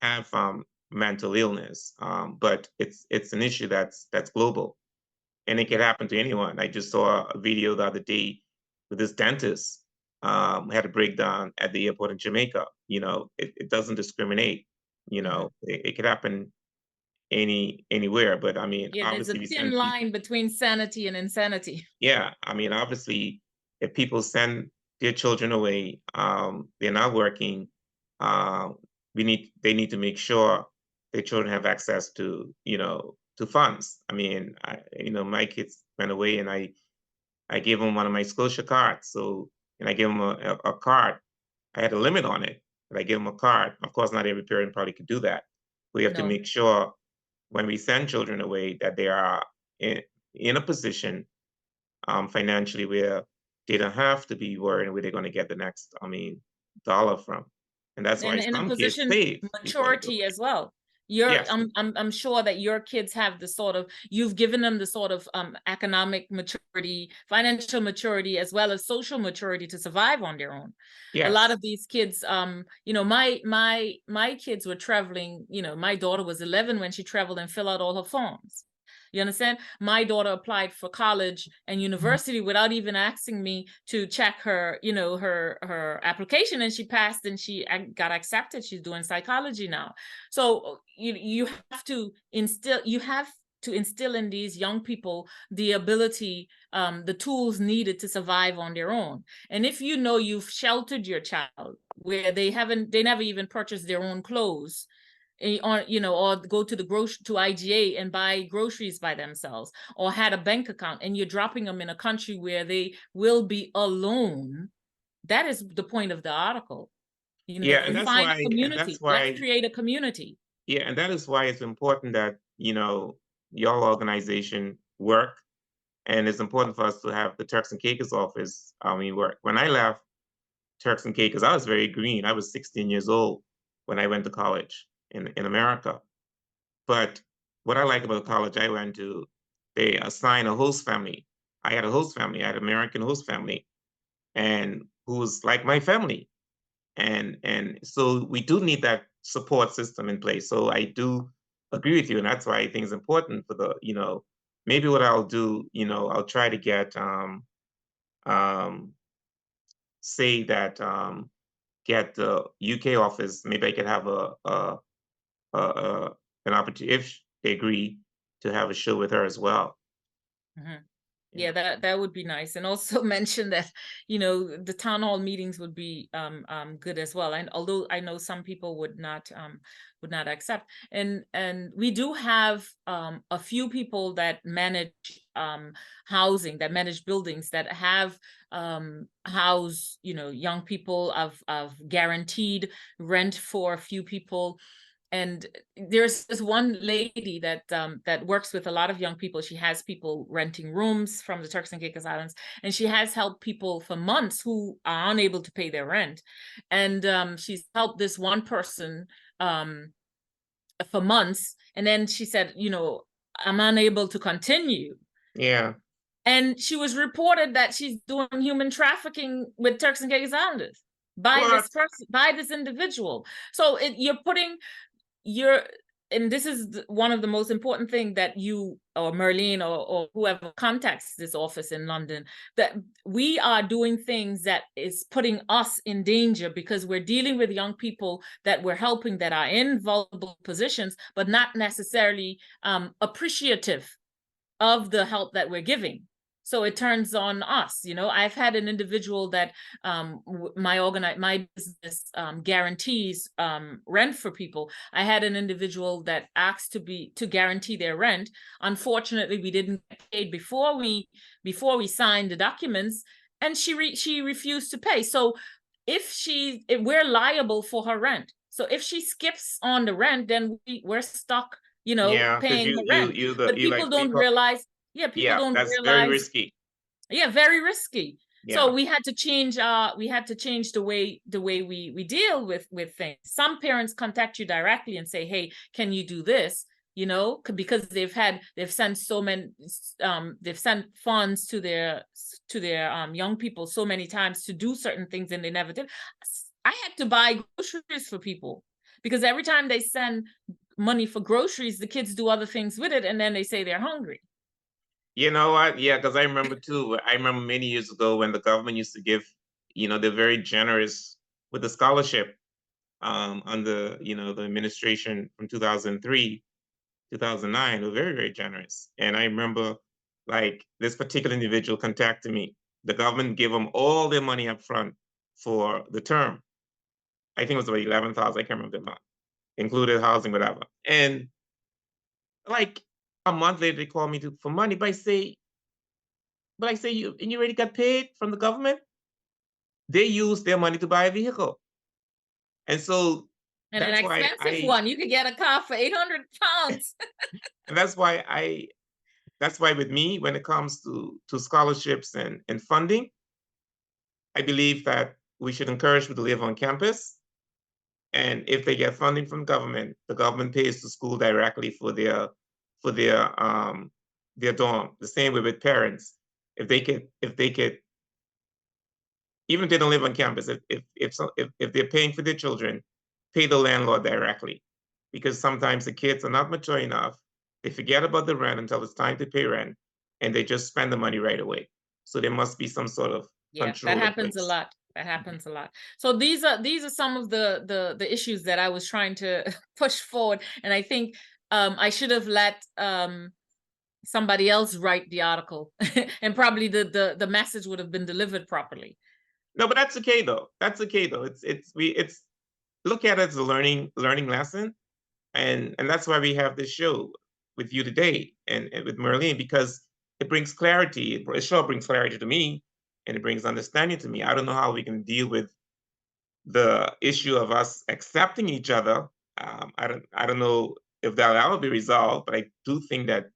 have mental illness, but it's an issue that's global, and it can happen to anyone. I just saw a video the other day with this dentist had a breakdown at the airport in Jamaica. You know, it doesn't discriminate. You know, it could happen anywhere. But I mean, there's a obviously, thin line between sanity and insanity. yeah, I mean, obviously, if people send their children away, they're not working. They need to make sure their children have access to, to funds. I mean, my kids went away, and I gave them one of my Scotia cards. So, and I gave them a card. I had a limit on it, but I gave them a card. Of course, not every parent probably could do that. We have to make sure when we send children away that they are in a position financially where they don't have to be worried where they're going to get the next, dollar from. And that's why in a some kids position save maturity as well. Yes. I'm sure that your kids have you've given them the sort of economic maturity, financial maturity, as well as social maturity to survive on their own. Yes. A lot of these kids, my kids were traveling, my daughter was 11 when she traveled and filled out all her forms. You understand? My daughter applied for college and university without even asking me to check her, you know, her application, and she passed and she got accepted. She's doing psychology now. So you have to instill in these young people the ability, the tools needed to survive on their own. And if you know you've sheltered your child where they never even purchased their own clothes, or you know, or go to IGA and buy groceries by themselves, or had a bank account, and you're dropping them in a country where they will be alone, that is the point of the article. You know, Yeah, and that's find why, a community. Let's create a community. yeah, and that is why it's important that, you know, your organization work, and it's important for us to have the Turks and Caicos office, work. When I left Turks and Caicos, I was very green. I was 16 years old when I went to college in America. But what I like about the college I went to, they assign a host family. I had a host family. I had an American host family, and who was like my family. And so we do need that support system in place. So I do agree with you, and that's why I think it's important for the, you know, maybe what I'll do, you know, I'll try to get say that get the UK office. Maybe I could have an opportunity, if they agree, to have a show with her as well. Mhm. Yeah, that would be nice. And also mention that, you know, the town hall meetings would be good as well. And although I know some people would not accept. And we do have a few people that manage housing, that manage buildings, that have house, you know, young people of guaranteed rent for a few people. And there's this one lady that that works with a lot of young people. She has people renting rooms from the Turks and Caicos Islands, and she has helped people for months who are unable to pay their rent. And she's helped this one person for months, and then she said, you know, I'm unable to continue. Yeah. And she was reported that she's doing human trafficking with Turks and Caicos Islanders by this person, by this individual. So and this is one of the most important thing that you or Merline or whoever contacts this office in London, that we are doing things that is putting us in danger, because we're dealing with young people that we're helping that are in vulnerable positions, but not necessarily appreciative of the help that we're giving. So it turns on us. You know, I've had an individual that my business guarantees rent for people. I had an individual that asked to guarantee their rent. Unfortunately, we didn't get paid before we signed the documents, and she refused to pay. So if we're liable for her rent. So if she skips on the rent, then we're stuck, you know, paying the rent. But people don't realize. Yeah, people don't that's realize. very risky. Yeah, very risky. Yeah. So we had to change. The way we deal with things. Some parents contact you directly and say, "Hey, can you do this?" You know, because they've sent so many. They've sent funds to their young people so many times to do certain things, and they never did. I had to buy groceries for people, because every time they send money for groceries, the kids do other things with it, and then they say they're hungry. You know what? Yeah, because I remember too. I remember many years ago when the government used to give, you know, they're very generous with the scholarship under, you know, the administration from 2003, 2009. They were very, very generous. And I remember, like, this particular individual contacted me. The government gave them all their money up front for the term. I think it was about 11,000. I can't remember the amount, included housing, whatever. And like a month later, they called me for money, but I say, you already got paid from the government. They used their money to buy a vehicle, and so and that's an expensive one. You could get a car for 800 pounds. And that's why with me, when it comes to scholarships and funding, I believe that we should encourage people to live on campus. And if they get funding from government, the government pays the school directly for their dorm. The same way with parents. If they could, even if they don't live on campus, if they're paying for their children, pay the landlord directly, because sometimes the kids are not mature enough They forget about the rent until it's time to pay rent, and they just spend the money right away. So there must be some sort of Yeah, that control in happens a place. lot. That happens a lot. So these are some of the issues that I was trying to push forward, and I think I should have let somebody else write the article, and probably the message would have been delivered properly. No, but that's okay though. That's okay though. It's look at it as a learning lesson, and that's why we have this show with you today and with Merline, because it brings clarity. It sure brings clarity to me, and it brings understanding to me. I don't know how we can deal with the issue of us accepting each other. I don't know if that'll ever be resolved, but I do think that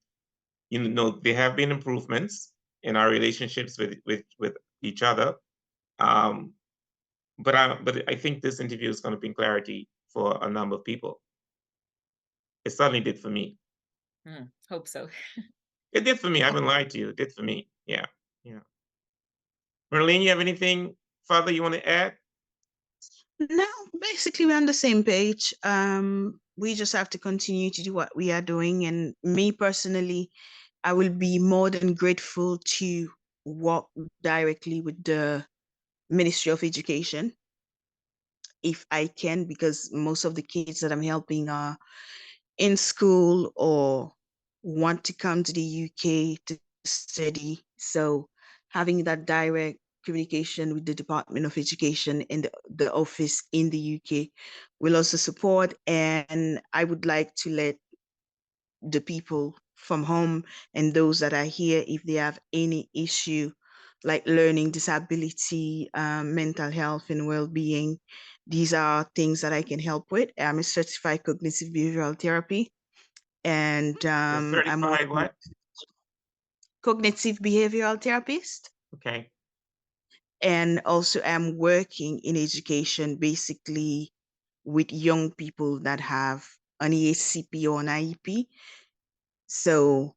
there have been improvements in our relationships with each other. Um, but I think this interview is going to bring clarity for a number of people. It certainly did for me. Hope so. It did for me. I haven't lied to you. It did for me. Yeah. Yeah. Merline, you have anything further you want to add? No, basically we're on the same page. We just have to continue to do what we are doing. And me personally, I will be more than grateful to work directly with the Ministry of Education if I can, because most of the kids that I'm helping are in school or want to come to the UK to study. So having that direct communication with the Department of Education and the office in the UK will also support. And I would like to let the people from home and those that are here, if they have any issue like learning disability, mental health and well-being, these are things that I can help with. I'm a certified cognitive behavioral therapy, and You're I'm certified working what? cognitive behavioral therapist. Okay. And also I'm working in education, basically with young people that have an EHCP or an IEP. So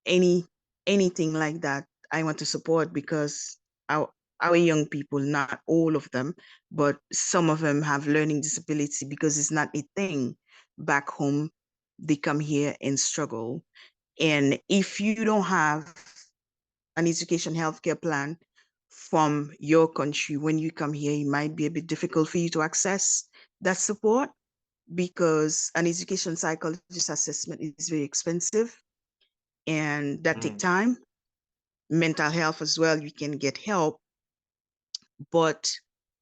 anything like that, I want to support, because our young people, not all of them, but some of them have learning disability because it's not a thing back home. They come here and struggle. And if you don't have an education healthcare plan from your country, when you come here, it might be a bit difficult for you to access that support, because an education psychologist assessment is very expensive and that take time. Mental health as well, you can get help, but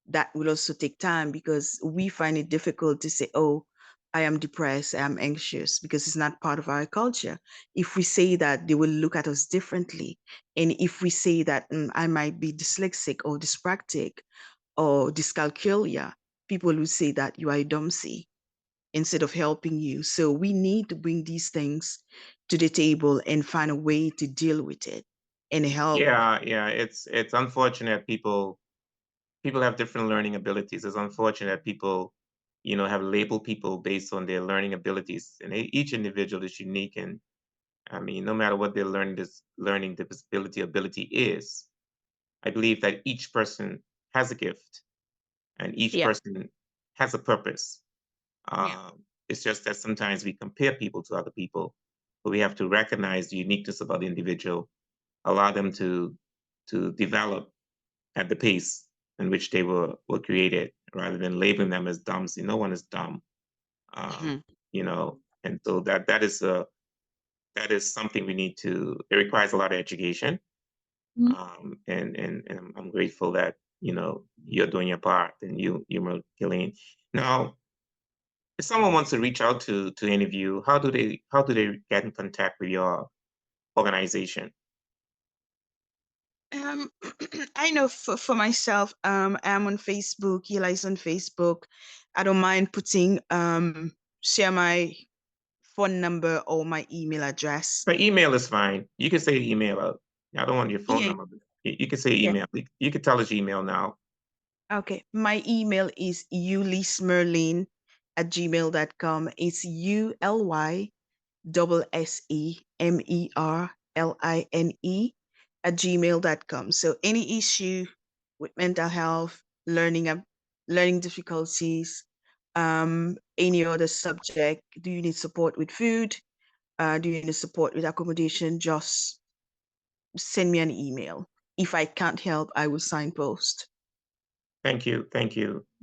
that will also take time, because we find it difficult to say, oh, I am depressed, I am anxious, because it's not part of our culture. If we say that, they will look at us differently. And if we say that I might be dyslexic or dyspraxic or dyscalculia, people will say that you are a dumpsy instead of helping you. So we need to bring these things to the table and find a way to deal with it and help. Yeah. It's unfortunate people have different learning abilities. It's unfortunate that people, have labeled people based on their learning abilities, and each individual is unique. And I mean, no matter what their learning disability ability is, I believe that each person has a gift, and each Yeah. person has a purpose. Yeah. It's just that sometimes we compare people to other people, but we have to recognize the uniqueness of the individual, allow them to develop at the pace in which they were created, rather than labeling them as dumb. See, no one is dumb, Mhm. and so that is something we need to. It requires a lot of education, and I'm grateful that you're doing your part, and you're Guilaine. Now, if someone wants to reach out to any of you, how do they get in contact with your organization? Um, I know for myself, I'm on Facebook. Eli's on Facebook. I don't mind putting share my phone number or my email address. My email is fine. You can say email out. I don't want your phone Yeah, number. But you can say yeah. email. You can tell us your email now. Okay. My email is ulysemerline@gmail.com. It's ULYSSEMERLINE @gmail.com. So any issue with mental health, learning difficulties, any other subject, do you need support with food, doing the support with accommodation, just send me an email. If I can't help, I will signpost. Thank you,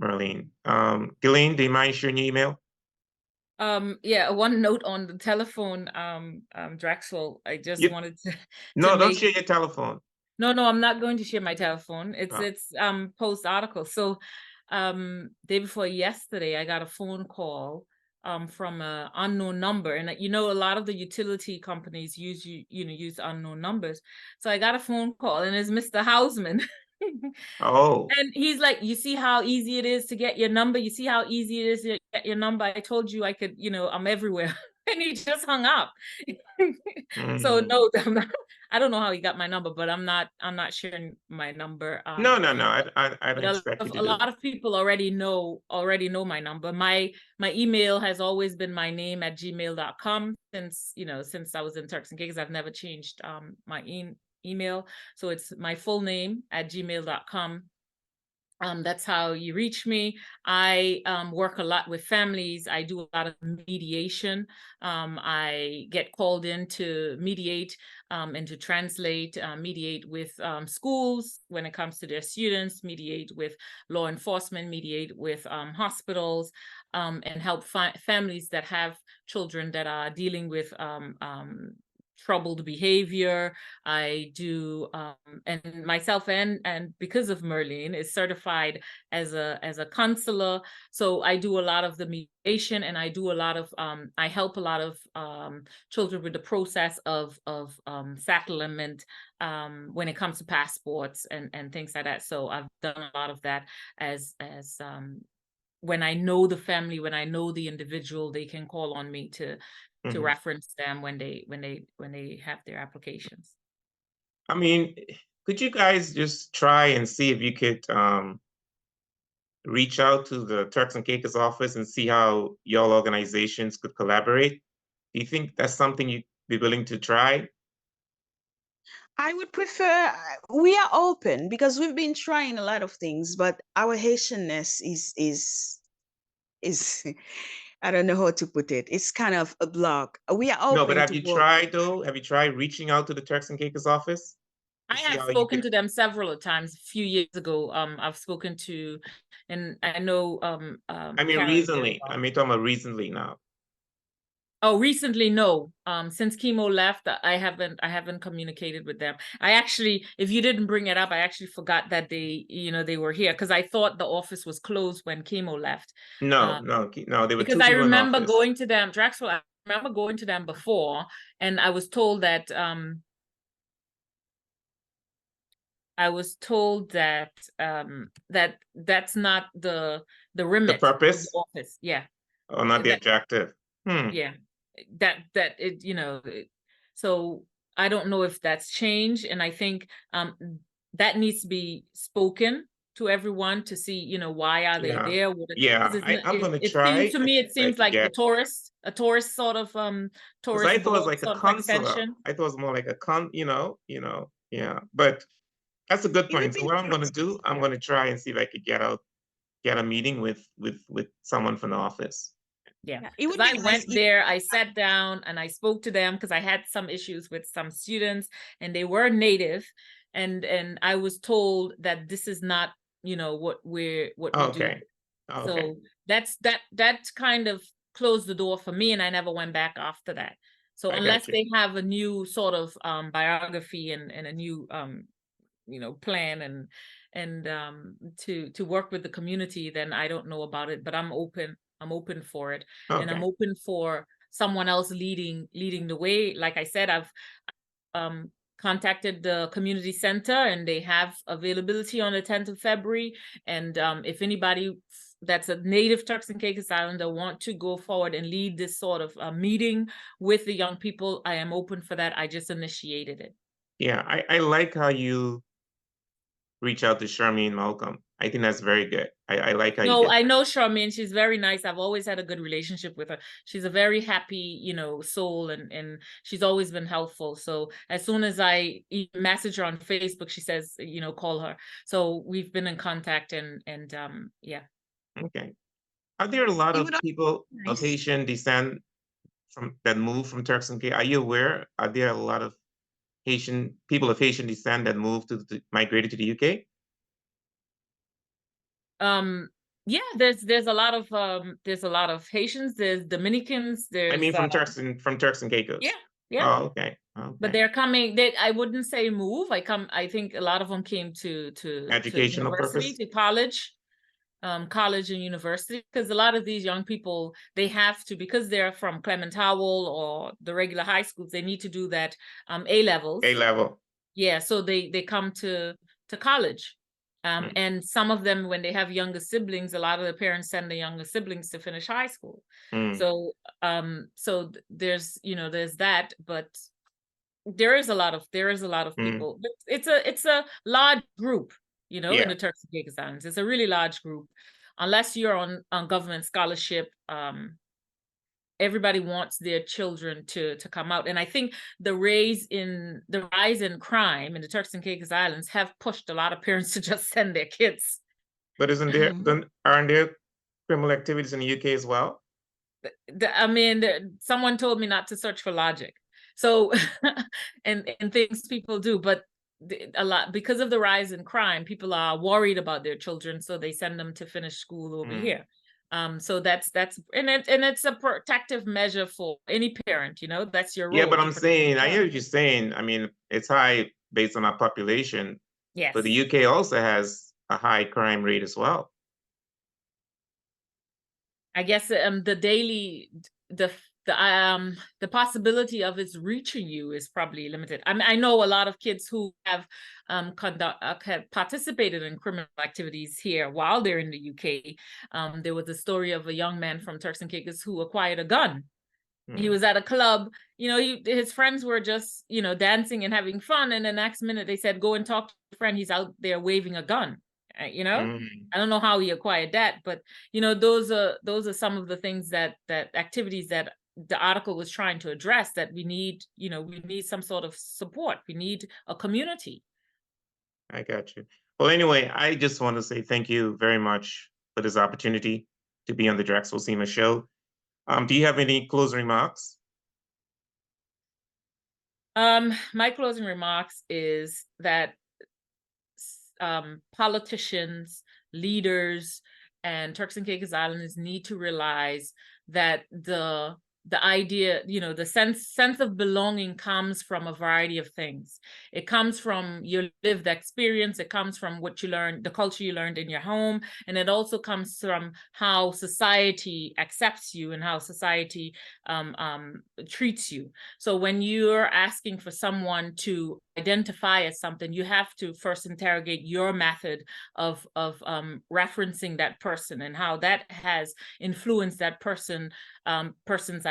Merline. Guilaine, do you mind sharing your email? Yeah, one note on the telephone, Drexel. I just wanted to No, don't make share your telephone. No, I'm not going to share my telephone. Oh. It's post article. So day before yesterday, I got a phone call from an unknown number. And you know, a lot of the utility companies use use unknown numbers. So I got a phone call, and it's Mr. Hausman. Oh. And he's like, you see how easy it is to get your number? You see how easy it is to get your number? I told you I could, I'm everywhere. And he just hung up. So no, I don't know how he got my number, but I'm not sharing my number. No. I don't expect you to A lot of people already know my number. My email has always been my name at gmail.com since I was in Turks and Caicos. I've never changed my email. So it's my full name at gmail.com. That's how you reach me. I work a lot with families. I do a lot of mediation. I get called in to mediate and to translate, mediate with schools when it comes to their students, mediate with law enforcement, mediate with hospitals, and help families that have children that are dealing with troubled behavior. I do, and myself and because of Merline is certified as a counselor. So I do a lot of the mediation, and I do a lot of, I help a lot of children with the process of settlement when it comes to passports and things like that. So I've done a lot of that as when I know the family, when I know the individual, they can call on me to reference them when they have their applications. I mean, could you guys just try and see if you could reach out to the Turks and Caicos office and see how y'all organizations could collaborate? Do you think that's something you'd be willing to try? I would prefer, we are open because we've been trying a lot of things, but our Haitianness is I don't know how to put it. It's kind of a block. We are open. No, but have you work. tried though? Have you tried reaching out to the Turks and Caicos office? I have spoken to them several times. A few years ago, I've spoken to, and I know. I mean, recently. I mean, talking about recently now. Oh, recently, no. Since chemo left, I haven't communicated with them. I actually, if you didn't bring it up, I actually forgot that they were here, because I thought the office was closed when chemo left. No, they were because I remember going to them, Drexel. I remember going to them before, and I was told that that's not the remit. The purpose of the office. Yeah. Or not the objective. Yeah. That it, so I don't know if that's changed, and I think that needs to be spoken to everyone to see, why are they there? I'm gonna try. To me, it seems like a tourist sort of tourist. I thought it was like a consular. I thought it was more like a yeah. But that's a good point. So what I'm gonna do, I'm gonna try and see if I could get a meeting with someone from the office. Yeah, because I went there, I sat down and I spoke to them because I had some issues with some students, and they were native, and I was told that this is not, what we do. So that kind of closed the door for me, and I never went back after that. So unless they have a new sort of biography and a new plan and to work with the community, then I don't know about it, but I'm open for it. And I'm open for someone else leading the way. Like I said, I've contacted the community center, and they have availability on the 10th of February. And if anybody that's a native Turks and Caicos Islander want to go forward and lead this sort of meeting with the young people, I am open for that. I just initiated it. Yeah, I like how you reach out to Charmaine Malcolm. I think that's very good. I like how you did that. I know Charmaine. She's very nice. I've always had a good relationship with her. She's a very happy, soul, and she's always been helpful. So as soon as I message her on Facebook, she says, call her. So we've been in contact, and yeah. Okay. Are there a lot of people of Haitian descent that moved from Turks and Caicos. Are you aware? Are there a lot of Haitian people of Haitian descent that moved migrated to the UK? Yeah, there's a lot of Haitians, there's Dominicans, I mean, there's from Turks and yeah, Caicos. yeah. Oh, okay. But Okay. they're coming. I wouldn't say move. I think a lot of them came to Educational university, purpose. to college and university, because a lot of these young people, they have to, because they're from Clement Howell or the regular high schools, they need to do that A levels. A level. Yeah, so they come to college. Mm. And some of them, when they have younger siblings, a lot of the parents send the younger siblings to finish high school. Mm. There's there's that, but there is a lot of people. But it's a large group, in Yeah. the Turks and Caicos Islands. It's a really large group. Unless you're on government scholarship, everybody wants their children to come out. And I think the rise in crime in the Turks and Caicos Islands have pushed a lot of parents to just send their kids. But aren't there criminal activities in the UK as well? Someone told me not to search for logic. So, and things people do, but a lot, because of the rise in crime, people are worried about their children, so they send them to finish school over here. So that's and it's a protective measure for any parent, that's your role. Yeah, but I'm saying, I hear what you're saying. I mean, it's high based on our population. Yes. But the UK also has a high crime rate as well. I guess the possibility of it's reaching you is probably limited. I mean, I know a lot of kids who have have participated in criminal activities here while they're in the UK. There was a story of a young man from Turks and Caicos who acquired a gun. He was at a club, his friends were just, dancing and having fun. And the next minute they said, go and talk to your friend. He's out there waving a gun. I don't know how he acquired that, but those are some of the things that activities that the article was trying to address, that we need some sort of support. We need a community. I got you. Well, anyway, I just want to say thank you very much for this opportunity to be on the Drexel SEMA show. Do you have any closing remarks? My closing remarks is that politicians, leaders, and Turks and Caicos Islanders need to realize that the idea, the sense of belonging comes from a variety of things. It comes from your lived experience. It comes from what you learned, the culture you learned in your home. And it also comes from how society accepts you and how society treats you. So when you're asking for someone to identify as something, you have to first interrogate your method of referencing that person and how that has influenced that person's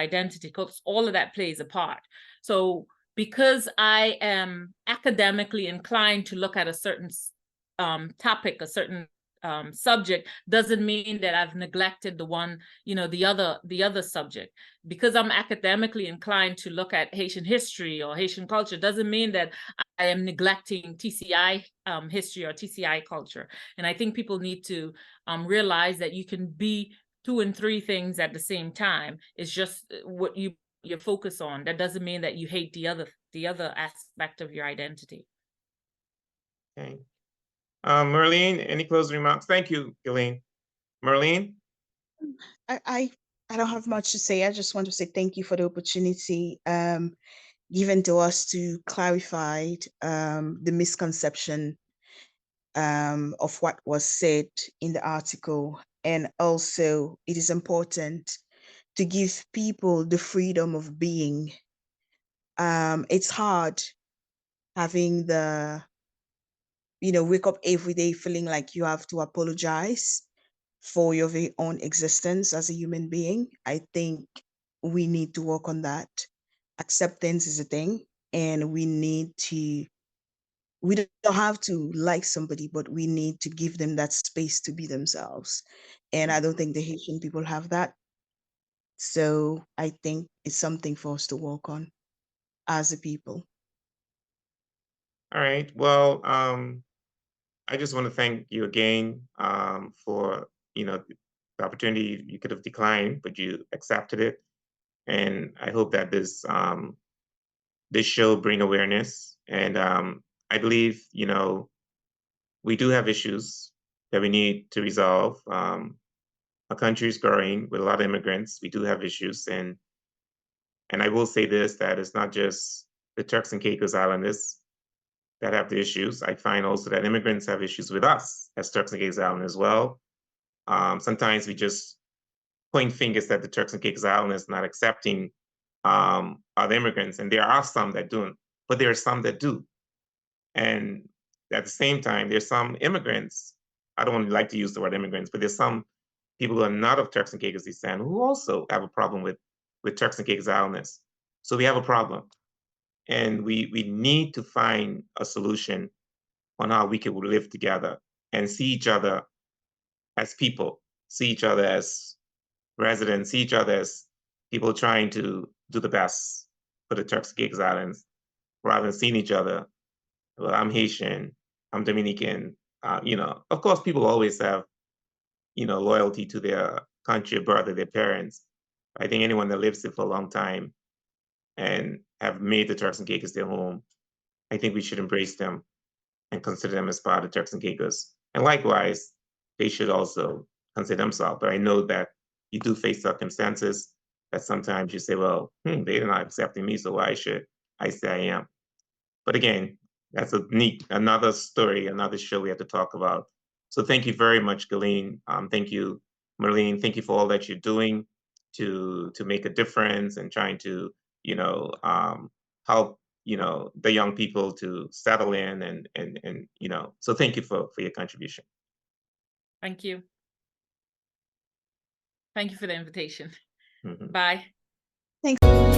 identity, because all of that plays a part. So because I am academically inclined to look at a certain topic, a certain subject, doesn't mean that I've neglected the one, the other subject. Because I'm academically inclined to look at Haitian history or Haitian culture, doesn't mean that I am neglecting TCI history or TCI culture. And I think people need to realize that you can be 2 and 3 things at the same time. It's just what you focus on. That doesn't mean that you hate the other aspect of your identity. Okay. Merline, any closing remarks? Thank you, Guilaine. Merline? I don't have much to say. I just want to say thank you for the opportunity given to us to clarify the misconception of what was said in the article. And also, it is important to give people the freedom of being. It's hard having wake up every day feeling like you have to apologize for your very own existence as a human being. I think we need to work on that. Acceptance is a thing, and we don't have to like somebody, but we need to give them that space to be themselves. And I don't think the Haitian people have that. So I think it's something for us to work on as a people. All right. Well, I just want to thank you again for the opportunity. You could have declined, but you accepted it. And I hope that this show bring awareness. And I believe, you know, we do have issues that we need to resolve. Our country is growing with a lot of immigrants. We do have issues, and I will say this, that it's not just the Turks and Caicos Islanders that have the issues. I find also that immigrants have issues with us as Turks and Caicos Islanders as well. Sometimes we just point fingers at the Turks and Caicos Islanders not accepting other immigrants, and there are some that don't, but there are some that do. And at the same time, there's some immigrants, I don't like to use the word immigrants, but there's some people who are not of Turks and Caicos descent who also have a problem with Turks and Caicos Islanders. So we have a problem. And we need to find a solution on how we can live together and see each other as people, see each other as residents, see each other as people trying to do the best for the Turks and Caicos Islands, rather than seeing each other. Well, I'm Haitian, I'm Dominican. You know, of course, people always have, you know, loyalty to their country of birth, their parents. I think anyone that lives there for a long time and have made the Turks and Caicos their home, I think we should embrace them and consider them as part of the Turks and Caicos. And likewise, they should also consider themselves. But I know that you do face circumstances that sometimes you say, well, they're not accepting me, so why should I say I am? But again, that's another story, another show we have to talk about. So thank you very much, Guilaine. Thank you, Merline. Thank you for all that you're doing to make a difference and trying to, you know, help, you know, the young people to settle in and you know. So thank you for your contribution. Thank you. Thank you for the invitation. Mhm. Bye. Thanks.